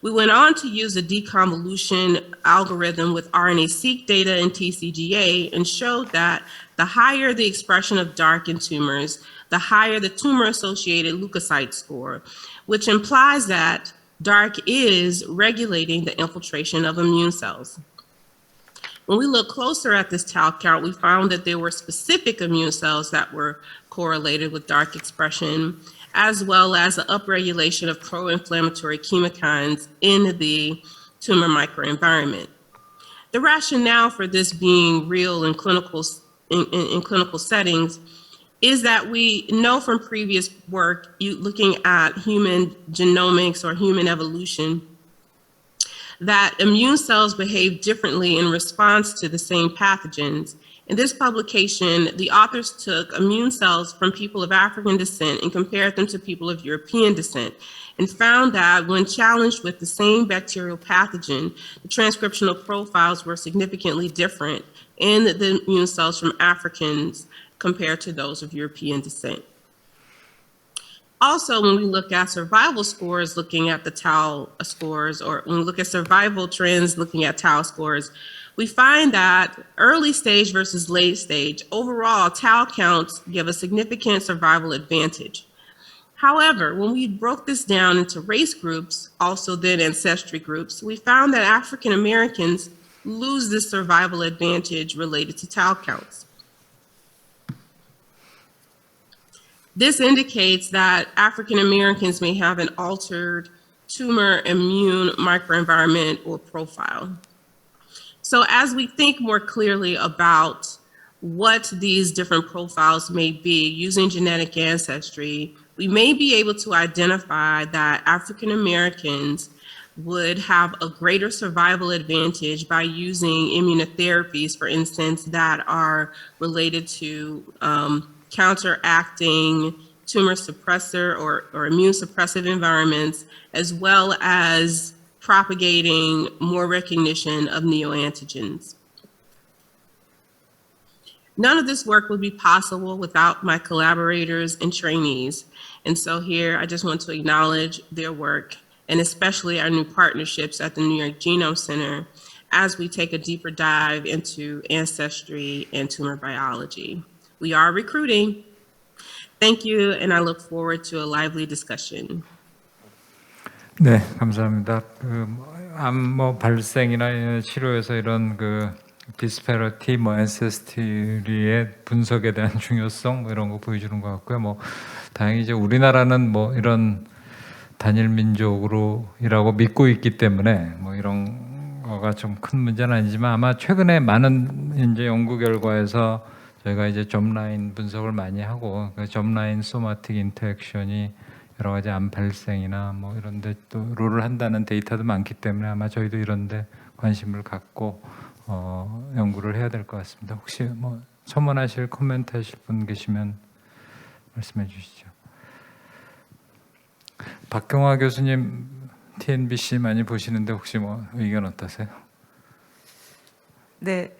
We went on to use a deconvolution algorithm with RNA-seq data and TCGA and showed that the higher the expression of dark in tumors, the higher the tumor-associated leukocyte score, which implies that dark is regulating the infiltration of immune cells. When we look closer at this tau count, we found that there were specific immune cells that were correlated with dark expression, as well as the upregulation of pro-inflammatory chemokines in the tumor microenvironment. The rationale for this being real in clinical settings is that we know from previous work, looking at human genomics or human evolution, that immune cells behave differently in response to the same pathogens. In this publication, the authors took immune cells from people of African descent and compared them to people of European descent, and found that when challenged with the same bacterial pathogen, the transcriptional profiles were significantly different in the immune cells from Africans compared to those of European descent. Also, when we look at survival scores, looking at the tau scores, or when we look at survival trends, looking at tau scores, we find that early stage versus late stage, overall, tau counts give a significant survival advantage. However, when we broke this down into race groups, also then ancestry groups, we found that African Americans lose this survival advantage related to tau counts. This indicates that African Americans may have an altered tumor immune microenvironment or profile. So as we think more clearly about what these different profiles may be using genetic ancestry, we we may be able to identify that African Americans would have a greater survival advantage by using immunotherapies, for instance, that are related to counteracting tumor suppressor or immune suppressive environments, as well as propagating more recognition of neoantigens. None of this work would be possible without my collaborators and trainees. And so here, I just want to acknowledge their work, and especially our new partnerships at the New York Genome Center as we take a deeper dive into ancestry and tumor biology. We are recruiting. Thank you, and I look forward to a lively discussion. 네, 감사합니다. 암 발생이나 치료에서 이런 Disparity, Ancestry의 분석에 대한 중요성 이런 거 보여주는 것 같고요. 다행히 이제 우리나라는 이런 단일 민족으로이라고 믿고 있기 때문에 이런 거가 좀 큰 문제는 아니지만 아마 최근에 많은 이제 연구 결과에서 저희가 이제 점라인 분석을 많이 하고 점라인 소마틱 인터액션이 여러 가지 암 발생이나 이런데 또 롤을 한다는 데이터도 많기 때문에 아마 저희도 이런데 관심을 갖고 연구를 해야 될 것 같습니다. 혹시 첨언하실 코멘트 하실 분 계시면 말씀해 주시죠. 박경화 교수님 TNBC 많이 보시는데 혹시 의견 어떠세요? 네,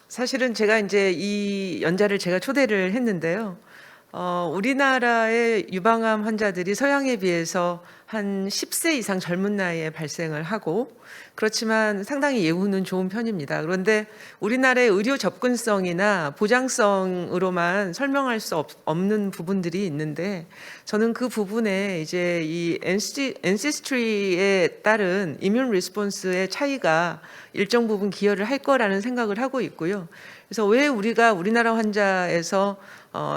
사실은 제가 이제 이 연자를 제가 초대를 했는데요. 우리나라의 유방암 환자들이 서양에 비해서 한 10세 이상 젊은 나이에 발생을 하고 그렇지만 상당히 예후는 좋은 편입니다. 그런데 우리나라의 의료 접근성이나 보장성으로만 설명할 수 없는 부분들이 있는데 저는 그 부분에 이제 이 Ancestry에 따른 이뮨 리스폰스의 차이가 일정 부분 기여를 할 거라는 생각을 하고 있고요. 그래서 왜 우리가 우리나라 환자에서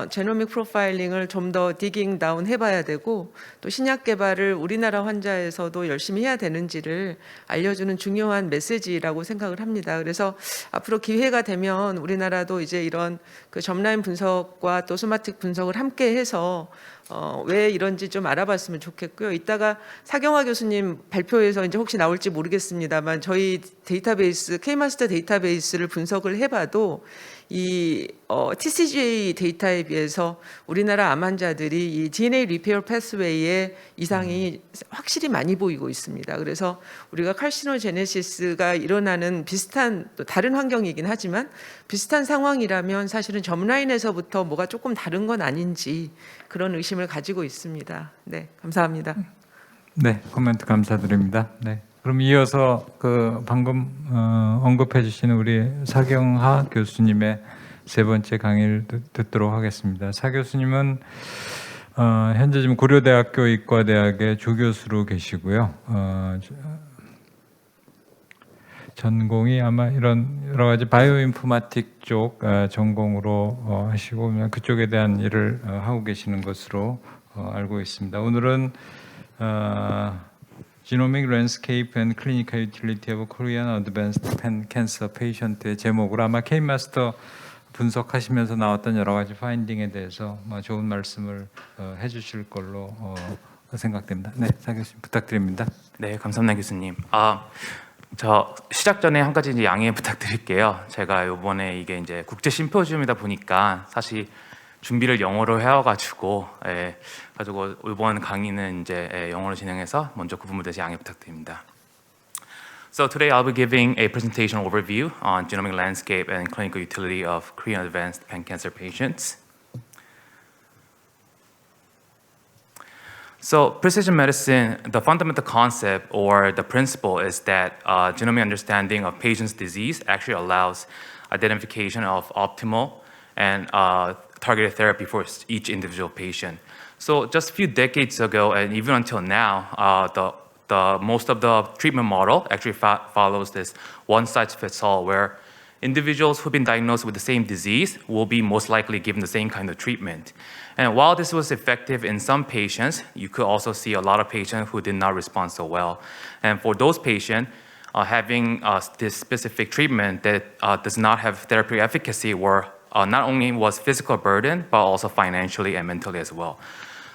제노믹 프로파일링을 좀 더 디깅 다운 해봐야 되고 또 신약 개발을 우리나라 환자에서도 열심히 해야 되는지를 알려주는 중요한 메시지라고 생각을 합니다. 그래서 앞으로 기회가 되면 우리나라도 이제 이런 점라인 분석과 또 소마틱 분석을 함께 해서 왜 이런지 좀 알아봤으면 좋겠고요. 이따가 사경화 교수님 발표에서 이제 혹시 나올지 모르겠습니다만 저희 데이터베이스 K마스터 데이터베이스를 분석을 해봐도 이 TCGA 데이터에 비해서 우리나라 암 환자들이 이 DNA 리페어 패스웨이의 이상이 확실히 많이 보이고 있습니다. 그래서 우리가 칼시노제네시스가 일어나는 비슷한 또 다른 환경이긴 하지만 비슷한 상황이라면 사실은 점라인에서부터 뭐가 조금 다른 건 아닌지 그런 의심을 가지고 있습니다. 네, 감사합니다. 네, 코멘트 감사드립니다. 네. 그럼 이어서 방금 언급해 주시는 우리 사경하 교수님의 세 번째 강의를 듣도록 하겠습니다. 사 교수님은 현재 지금 고려대학교 의과대학의 조교수로 계시고요. 전공이 아마 이런 여러 가지 바이오인포마틱 쪽 전공으로 하시고 그쪽에 대한 일을 하고 계시는 것으로 알고 있습니다. 오늘은 Genomic Landscape and Clinical Utility of Korean Advanced Cancer Patient의 제목으로 아마 K마스터 분석하시면서 나왔던 여러 가지 파인딩에 대해서 좋은 말씀을 해주실 걸로 생각됩니다. 네, 사 교수님 부탁드립니다. 네, 감사합니다, 교수님. 저 시작 전에 한 가지 이제 양해 부탁드릴게요. 제가 이번에 이게 이제 국제 심포지엄이다 보니까 사실 준비를 영어로 해와가지고 가지고 이번 강의는 이제 영어로 진행해서 먼저 그 부분에 대해서 양해 부탁드립니다. So today I'll be giving a presentation overview on genomic landscape and clinical utility of Korean advanced pan-cancer patients. So precision medicine, the fundamental concept or the principle is that genomic understanding of patient's disease actually allows identification of optimal and targeted therapy for each individual patient. So just a few decades ago and even until now, most of the treatment model actually follows this one-size-fits-all, where individuals who've been diagnosed with the same disease will be most likely given the same kind of treatment. And while this was effective in some patients, you could also see a lot of patients who did not respond so well. And for those patients, having this specific treatment that does not have therapeutic efficacy were not only was physical burden, but also financially and mentally as well.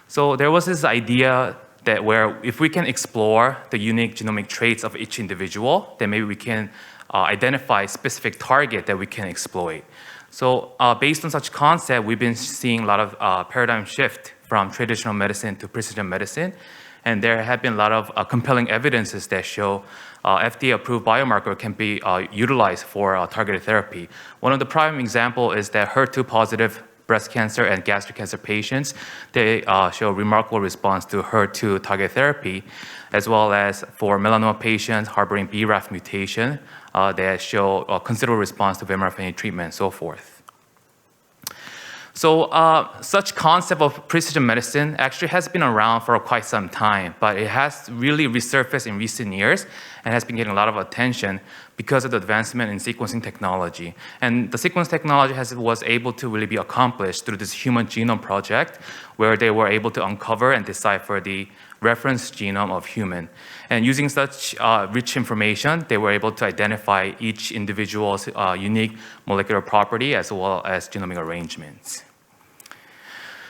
So there was this idea that where if we can explore the unique genomic traits of each individual, then maybe we can identify a specific target that we can exploit. So based on such concept, we've been seeing a lot of paradigm shift from traditional medicine to precision medicine. And there have been a lot of compelling evidences that show FDA-approved biomarker can be utilized for targeted therapy. One of the prime example is that HER2-positive breast cancer and gastric cancer patients, they show remarkable response to HER2 targeted therapy, as well as for melanoma patients harboring BRAF mutation, they show considerable response to vemurafenib treatment and so forth. So such concept of precision medicine actually has been around for quite some time, but it has really resurfaced in recent years and has been getting a lot of attention because of the advancement in sequencing technology. And the sequence technology was able to really be accomplished through this Human Genome Project, where they were able to uncover and decipher the reference genome of human. And using such rich information, they were able to identify each individual's unique molecular property as well as genomic arrangements.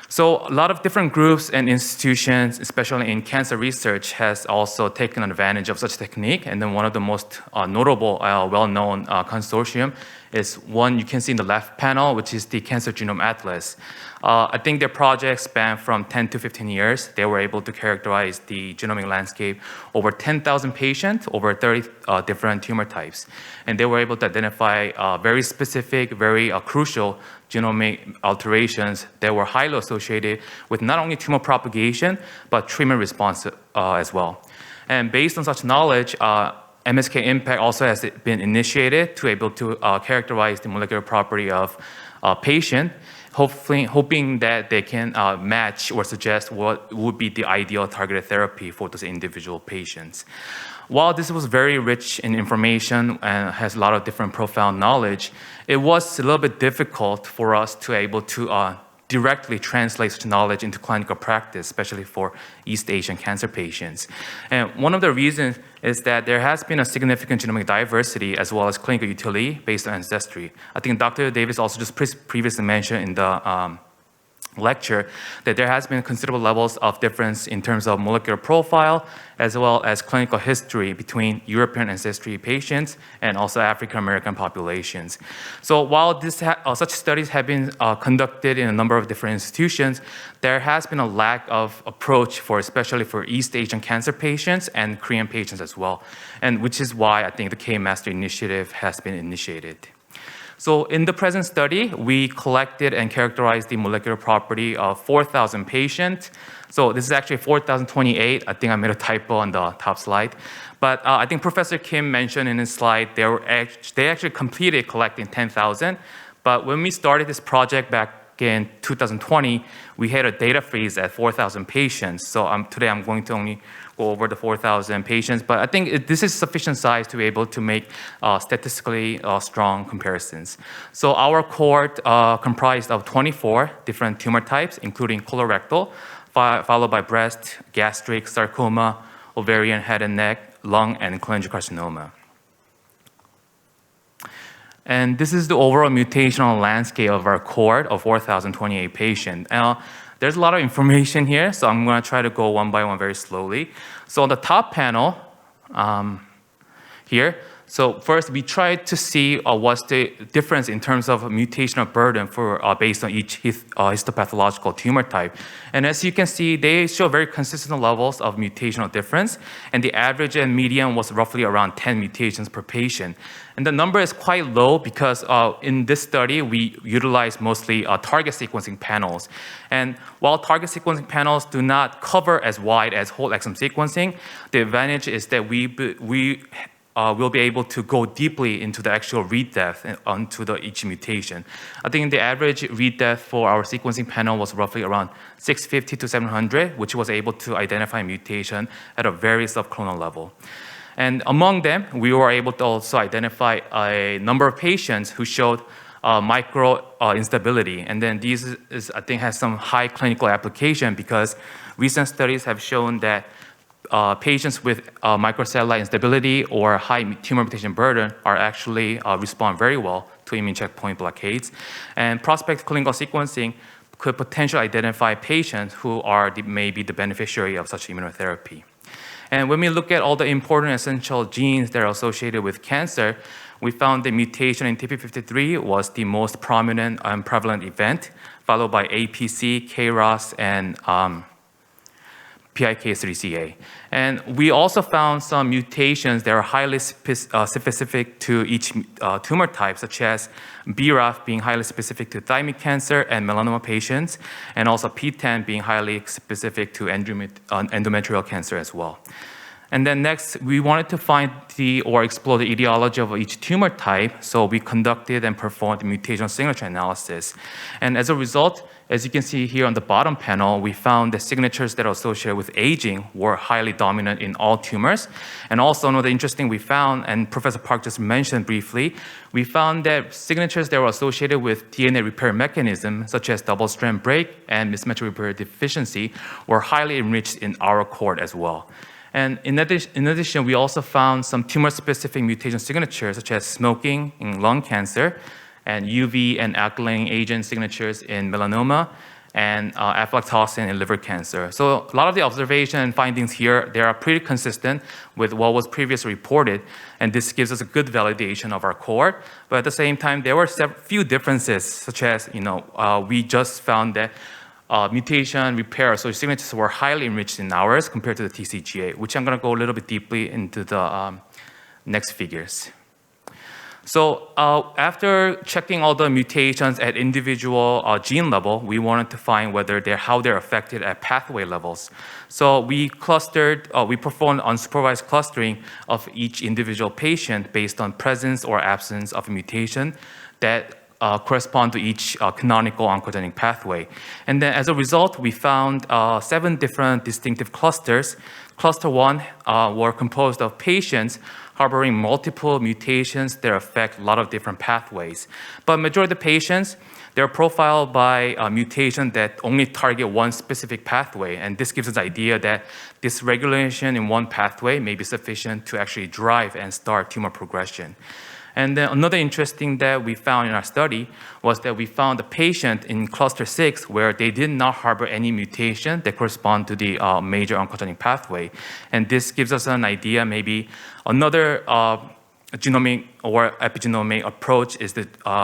So a lot of different groups and institutions, especially in cancer research, has also taken advantage of such technique. And then one of the most notable, well-known consortium is one you can see in the left panel, which is the Cancer Genome Atlas. I think their project spanned from 10 to 15 years. They were able to characterize the genomic landscape over 10,000 patients, over 30 different tumor types. And they were able to identify very specific, very crucial genomic alterations that were highly associated with not only tumor propagation, but treatment response as well. And based on such knowledge, MSK Impact also has been initiated to able to characterize the molecular property of a patient, hoping that they can match or suggest what would be the ideal targeted therapy for those individual patients. While this was very rich in information and has a lot of different profound knowledge, it was a little bit difficult for us to able to directly translate such knowledge into clinical practice, especially for East Asian cancer patients. And one of the reasons is that there has been a significant genomic diversity as well as clinical utility based on ancestry. I think Dr. Davis also just previously mentioned in the lecture that there has been considerable levels of difference in terms of molecular profile as well as clinical history between European ancestry patients and also African American populations. So while such studies have been conducted in a number of different institutions, there has been a lack of approach especially for East Asian cancer patients and Korean patients as well, and which is why I think the K-Master initiative has been initiated. So in the present study, we collected and characterized the molecular property of 4,000 patients. So this is actually 4,028. I think I made a typo on the top slide. But I think Professor Kim mentioned in his slide, they actually completed collecting 10,000. But when we started this project back in 2020, we had a data freeze at 4,000 patients. So today I'm going to only go over the 4,000 patients, but I think this is sufficient size to be able to make statistically strong comparisons. So our cohort comprised of 24 different tumor types, including colorectal, followed by breast, gastric, sarcoma, ovarian, head and neck, lung, and cholangiocarcinoma. And this is the overall mutational landscape of our cohort of 4,028 patients. There's a lot of information here, so I'm going to try to go one by one very slowly. So on the top panel here, so first we tried to see what's the difference in terms of mutational burden based on each histopathological tumor type. And as you can see, they show very consistent levels of mutational difference, and the average and median was roughly around 10 mutations per patient. And the number is quite low because in this study, we utilize mostly target sequencing panels. And while target sequencing panels do not cover as wide as whole exome sequencing, the advantage is that we will be able to go deeply into the actual read depth onto each mutation. I think the average read depth for our sequencing panel was roughly around 650 to 700, which was able to identify mutation at a very subclonal level. And among them, we were able to also identify a number of patients who showed micro instability. And then I think, has some high clinical application because recent studies have shown that patients with microsatellite instability or high tumor mutation burden are actually respond very well to immune checkpoint blockades. And prospective clinical sequencing could potentially identify patients who are maybe the beneficiary of such immunotherapy. And when we look at all the important essential genes that are associated with cancer, we found the mutation in TP53 was the most prominent and prevalent event, followed by APC, KRAS, and PIK3CA. And we also found some mutations that are highly specific to each tumor type, such as BRAF being highly specific to thymic cancer and melanoma patients, and also PTEN being highly specific to endometrial cancer as well. And then next, we wanted to find or explore the etiology of each tumor type, so we conducted and performed mutational signature analysis. And as a result, as you can see here on the bottom panel, we found the signatures that are associated with aging were highly dominant in all tumors. And also another interesting we found, and Professor Park just mentioned briefly, we found that signatures that were associated with DNA repair mechanism, such as double-strand break and mismatch repair deficiency, were highly enriched in our cohort as well. And in addition, we also found some tumor-specific mutation signatures, such as smoking in lung cancer, and UV and alkylating agent signatures in melanoma, and aflatoxin in liver cancer. So a lot of the observation and findings here, they are pretty consistent with what was previously reported, and this gives us a good validation of our cohort. But at the same time, there were few differences, such as, we just found that mutation repair, so signatures were highly enriched in ours compared to the TCGA, which I'm going to go a little bit deeply into the next figures. So after checking all the mutations at individual gene level, we wanted to find how they're affected at pathway levels. So we performed unsupervised clustering of each individual patient based on presence or absence of a mutation that correspond to each canonical oncogenic pathway. And then as a result, we found 7 different distinctive clusters. Cluster 1 were composed of patients harboring multiple mutations that affect a lot of different pathways. But majority of the patients, they're profiled by a mutation that only target one specific pathway. And this gives us an idea that dysregulation in one pathway may be sufficient to actually drive and start tumor progression. And then another interesting that we found in our study was that we found a patient in cluster 6 where they did not harbor any mutation that correspond to the major oncogenic pathway. And this gives us an idea, maybe another genomic or epigenomic approach is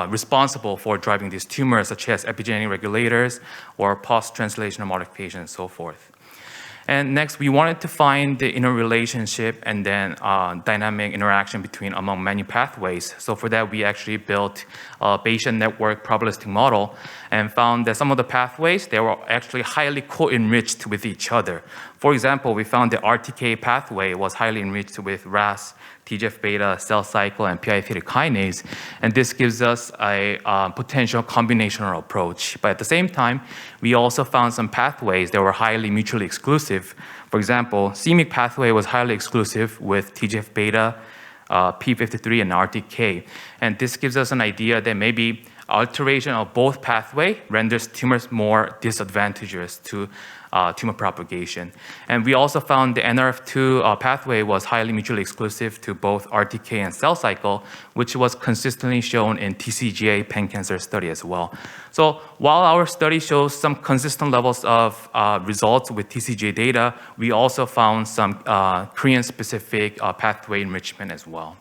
responsible for driving these tumors, such as epigenetic regulators or post-translational modification and so forth. And next, we wanted to find the inner relationship and then dynamic interaction among many pathways. So for that, we actually built a Bayesian network probabilistic model and found that some of the pathways, they were actually highly co-enriched with each other. For example, we found the RTK pathway was highly enriched with RAS, TGF-beta, cell cycle, and PI3 kinase, and this gives us a potential combinational approach. But at the same time, we also found some pathways that were highly mutually exclusive. For example, c-MYC pathway was highly exclusive with TGF-beta, P53, and RTK, and this gives us an idea that maybe alteration of both pathway renders tumors more disadvantageous to tumor propagation. And we also found the NRF2 pathway was highly mutually exclusive to both RTK and cell cycle, which was consistently shown in TCGA pan-cancer study as well. So while our study shows some consistent levels of results with TCGA data, we also found some Korean-specific pathway enrichment as well.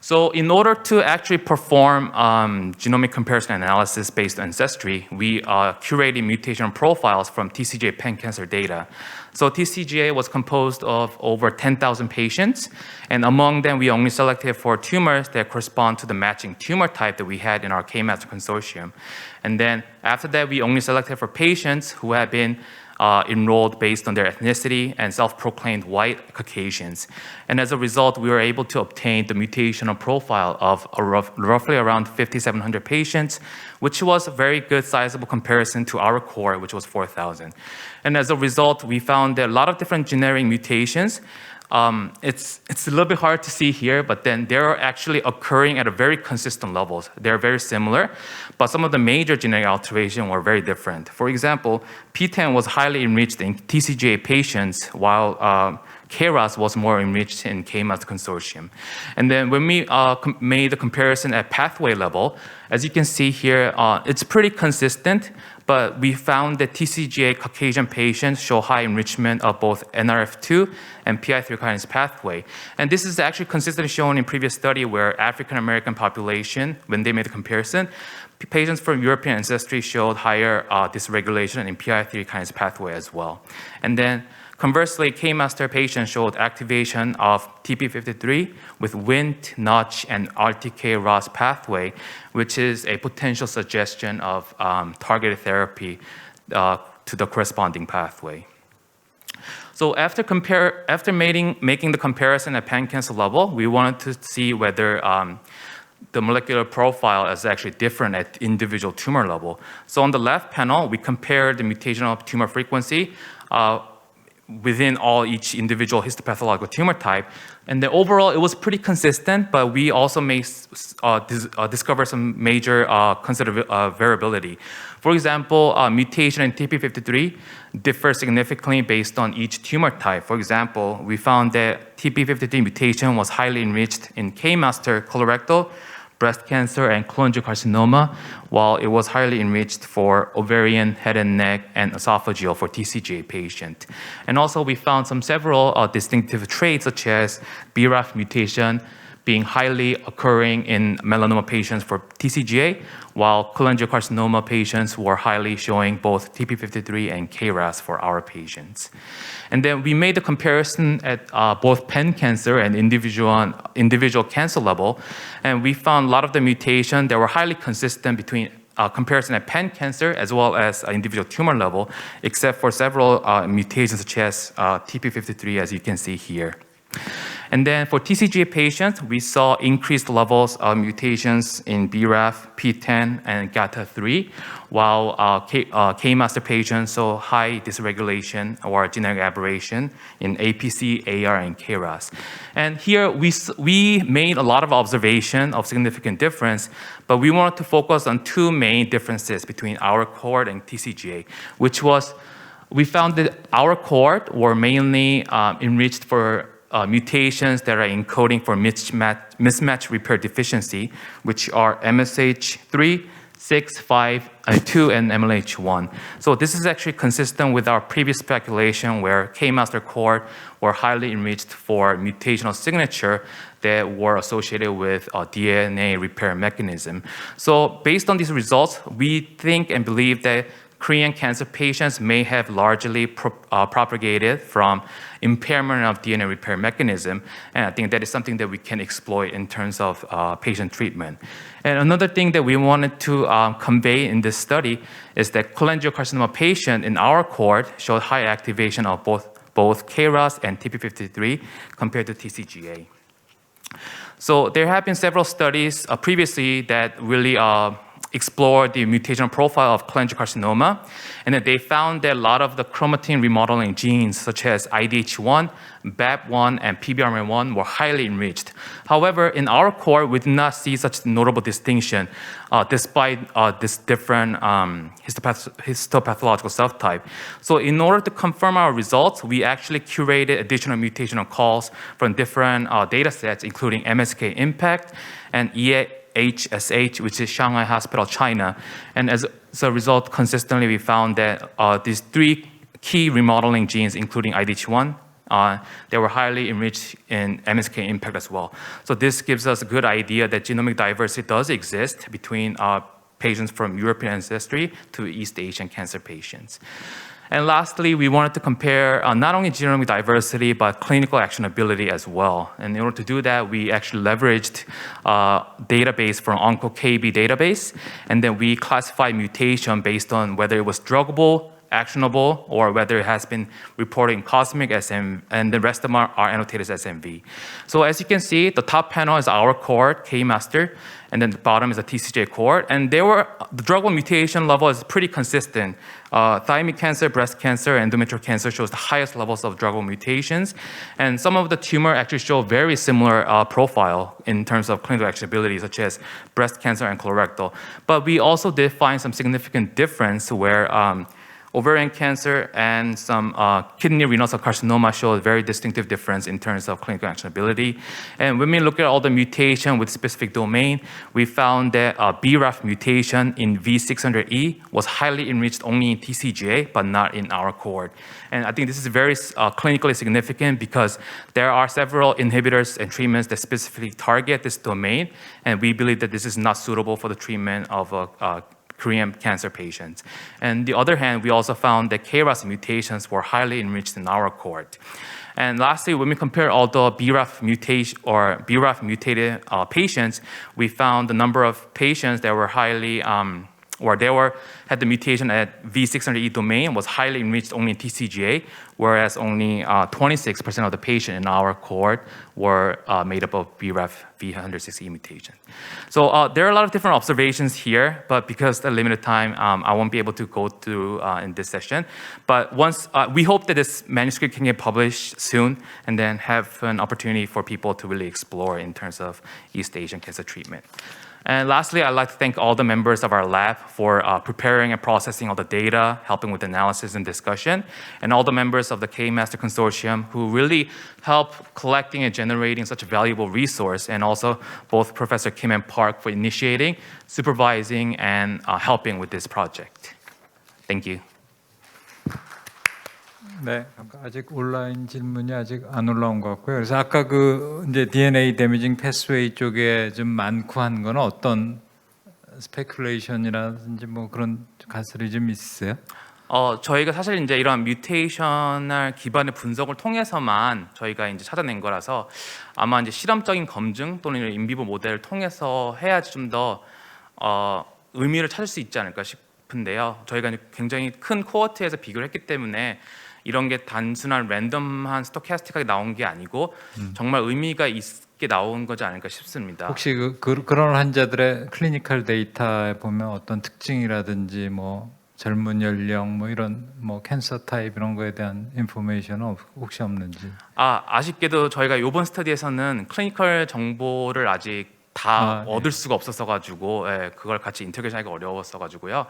So in order to actually perform genomic comparison analysis based on Ancestry, we curated mutation profiles from TCGA pan-cancer data. So TCGA was composed of over 10,000 patients, and among them, we only selected for tumors that correspond to the matching tumor type that we had in our K-Master consortium. And then after that, we only selected for patients who had been enrolled based on their ethnicity and self-proclaimed white Caucasians. And as a result, we were able to obtain the mutational profile of roughly around 5,700 patients, which was a very good sizable comparison to our core, which was 4,000. And as a result, we found that a lot of different generic mutations it's a little bit hard to see here, but then they're actually occurring at a very consistent levels. They're very similar, but some of the major genetic alterations were very different. For example, PTEN was highly enriched in TCGA patients, while KRAS was more enriched in KMAS consortium. And then when we made the comparison at pathway level, as you can see here, it's pretty consistent, but we found that TCGA Caucasian patients show high enrichment of both NRF2 and PI3 kinase pathway. And this is actually consistently shown in previous study where African American population, when they made the comparison, patients from European ancestry showed higher dysregulation in PI3 kinase pathway as well. And then conversely, K-master patients showed activation of TP53 with Wnt, Notch, and RTK-ROS pathway, which is a potential suggestion of targeted therapy to the corresponding pathway. So after making the comparison at pan-cancer level, we wanted to see whether the molecular profile is actually different at individual tumor level. So on the left panel, we compared the mutational tumor frequency within each individual histopathological tumor type. And then overall, it was pretty consistent, but we also may discover some major variability. For example, mutation in TP53 differs significantly based on each tumor type. For example, we found that TP53 mutation was highly enriched in K-master colorectal, breast cancer, and cholangiocarcinoma, while it was highly enriched for ovarian, head and neck, and esophageal for TCGA patient. And also we found several distinctive traits such as BRAF mutation being highly occurring in melanoma patients for TCGA, while cholangiocarcinoma patients were highly showing both TP53 and KRAS for our patients. And then we made the comparison at both pan-cancer and individual cancer level, and we found a lot of the mutation that were highly consistent between comparison at pan-cancer as well as individual tumor level, except for several mutations such as TP53, as you can see here. And then for TCGA patients, we saw increased levels of mutations in BRAF, PTEN, and GATA3, while K-master patients saw high dysregulation or genetic aberration in APC, AR, and KRAS. And here we made a lot of observation of significant difference, but we wanted to focus on two main differences between our cohort and TCGA, which was we found that our cohort were mainly enriched for mutations that are encoding for mismatch repair deficiency, which are MSH3, 6, 5, 2, and MLH1. So this is actually consistent with our previous speculation where K-master cohort were highly enriched for mutational signature that were associated with DNA repair mechanism. So based on these results, we think and believe that Korean cancer patients may have largely propagated from impairment of DNA repair mechanism, and I think that is something that we can exploit in terms of patient treatment. And another thing that we wanted to convey in this study is that cholangiocarcinoma patient in our cohort showed high activation of both KRAS and TP53 compared to TCGA. So there have been several studies previously that really explore the mutational profile of cholangiocarcinoma, and that they found that a lot of the chromatin remodeling genes, such as IDH1, BAP1, and PBRM1, were highly enriched. However, in our cohort, we did not see such notable distinction despite this different histopathological subtype. So in order to confirm our results, we actually curated additional mutational calls from different data sets, including MSK Impact and HSH, which is Shanghai Hospital, China. And as a result, consistently we found that these three key remodeling genes, including IDH1, they were highly enriched in MSK Impact as well. So this gives us a good idea that genomic diversity does exist between patients from European ancestry to East Asian cancer patients. And lastly, we wanted to compare not only genomic diversity, but clinical actionability as well. And in order to do that, we actually leveraged database from OncoKB database, and then we classified mutation based on whether it was druggable, actionable or whether it has been reported in cosmic SM, and the rest of them are annotated as SMV. So as you can see, the top panel is our cohort, K-master, and then the bottom is a TCGA cohort. And the druggable mutation level is pretty consistent. Thymic cancer, breast cancer, endometrial cancer shows the highest levels of druggable mutations. And some of the tumor actually show very similar profile in terms of clinical actionability, such as breast cancer and colorectal. But we also did find some significant difference where ovarian cancer and some kidney renal cell carcinoma show a very distinctive difference in terms of clinical actionability. And when we look at all the mutation with specific domain, we found that BRAF mutation in V600E was highly enriched only in TCGA, but not in our cohort. And I think this is very clinically significant because there are several inhibitors and treatments that specifically target this domain, and we believe that this is not suitable for the treatment of Korean cancer patients. And on the other hand, we also found that KRAS mutations were highly enriched in our cohort. And lastly, when we compare all the BRAF mutation or BRAF mutated patients, we found the number of patients that were highly had the mutation at V600E domain was highly enriched only in TCGA, whereas only 26% of the patients in our cohort were made up of BRAF V106E mutation. So there are a lot of different observations here, but because of the limited time, I won't be able to go through in this session. But once we hope that this manuscript can get published soon, and then have an opportunity for people to really explore in terms of East Asian cancer treatment. And lastly, I'd like to thank all the members of our lab for preparing and processing all the data, helping with analysis and discussion, and all the members of the K-Master Consortium who really helped collecting and generating such a valuable resource, and also both Professor Kim and Park for initiating, supervising, and helping with this project. Thank you. 네, 아직 온라인 질문이 아직 안 올라온 것 같고요. 그래서 아까 그 이제 DNA 데미징 패스웨이 쪽에 좀 많고 한 거는 어떤 스페큘레이션이라든지 뭐 그런 가설이 좀 있으세요? 저희가 사실 이제 이런 뮤테이셔널 기반의 분석을 통해서만 저희가 이제 찾아낸 거라서 아마 이제 실험적인 검증 또는 인비보 모델을 통해서 해야지 좀 더 의미를 찾을 수 있지 않을까 싶은데요. 저희가 굉장히 큰 코어트에서 비교를 했기 때문에 이런 게 단순한 랜덤한 스토캐스틱하게 나온 게 아니고 정말 의미가 있게 나온 거지 않을까 싶습니다. 혹시 그런 환자들의 클리니컬 데이터에 보면 어떤 특징이라든지 뭐 젊은 연령 뭐 이런 뭐 캔서 타입 이런 거에 대한 인포메이션은 혹시 없는지? 아쉽게도 저희가 이번 스터디에서는 클리니컬 정보를 아직 다 얻을 수가 없었어 가지고 그걸 같이 인터그레이션하기가 어려웠어 가지고요.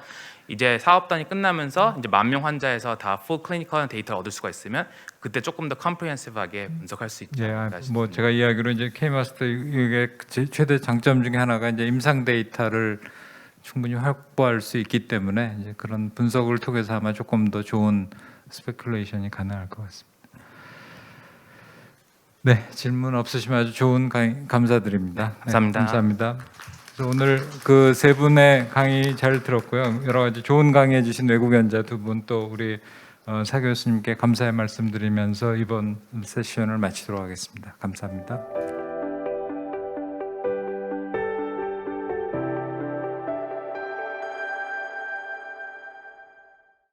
이제 사업단이 끝나면서 이제 10,000명 환자에서 다 풀 클리니컬 데이터를 얻을 수가 있으면 그때 조금 더 컴프리헨시브하게 분석할 수 있지 않을까 싶습니다. 뭐 제가 이야기로 이제 K-마스터 이게 최대 장점 중에 하나가 이제 임상 데이터를 충분히 확보할 수 있기 때문에 이제 그런 분석을 통해서 아마 조금 더 좋은 스페큘레이션이 가능할 것 같습니다. 네, 질문 없으시면 아주 좋은 강의 감사드립니다. 감사합니다. 네, 감사합니다. 그래서 오늘 그 세 분의 강의 잘 들었고요. 여러 가지 좋은 강의해 주신 외국 연자 두 분 또 우리 사 교수님께 감사의 말씀드리면서 이번 세션을 마치도록 하겠습니다. 감사합니다.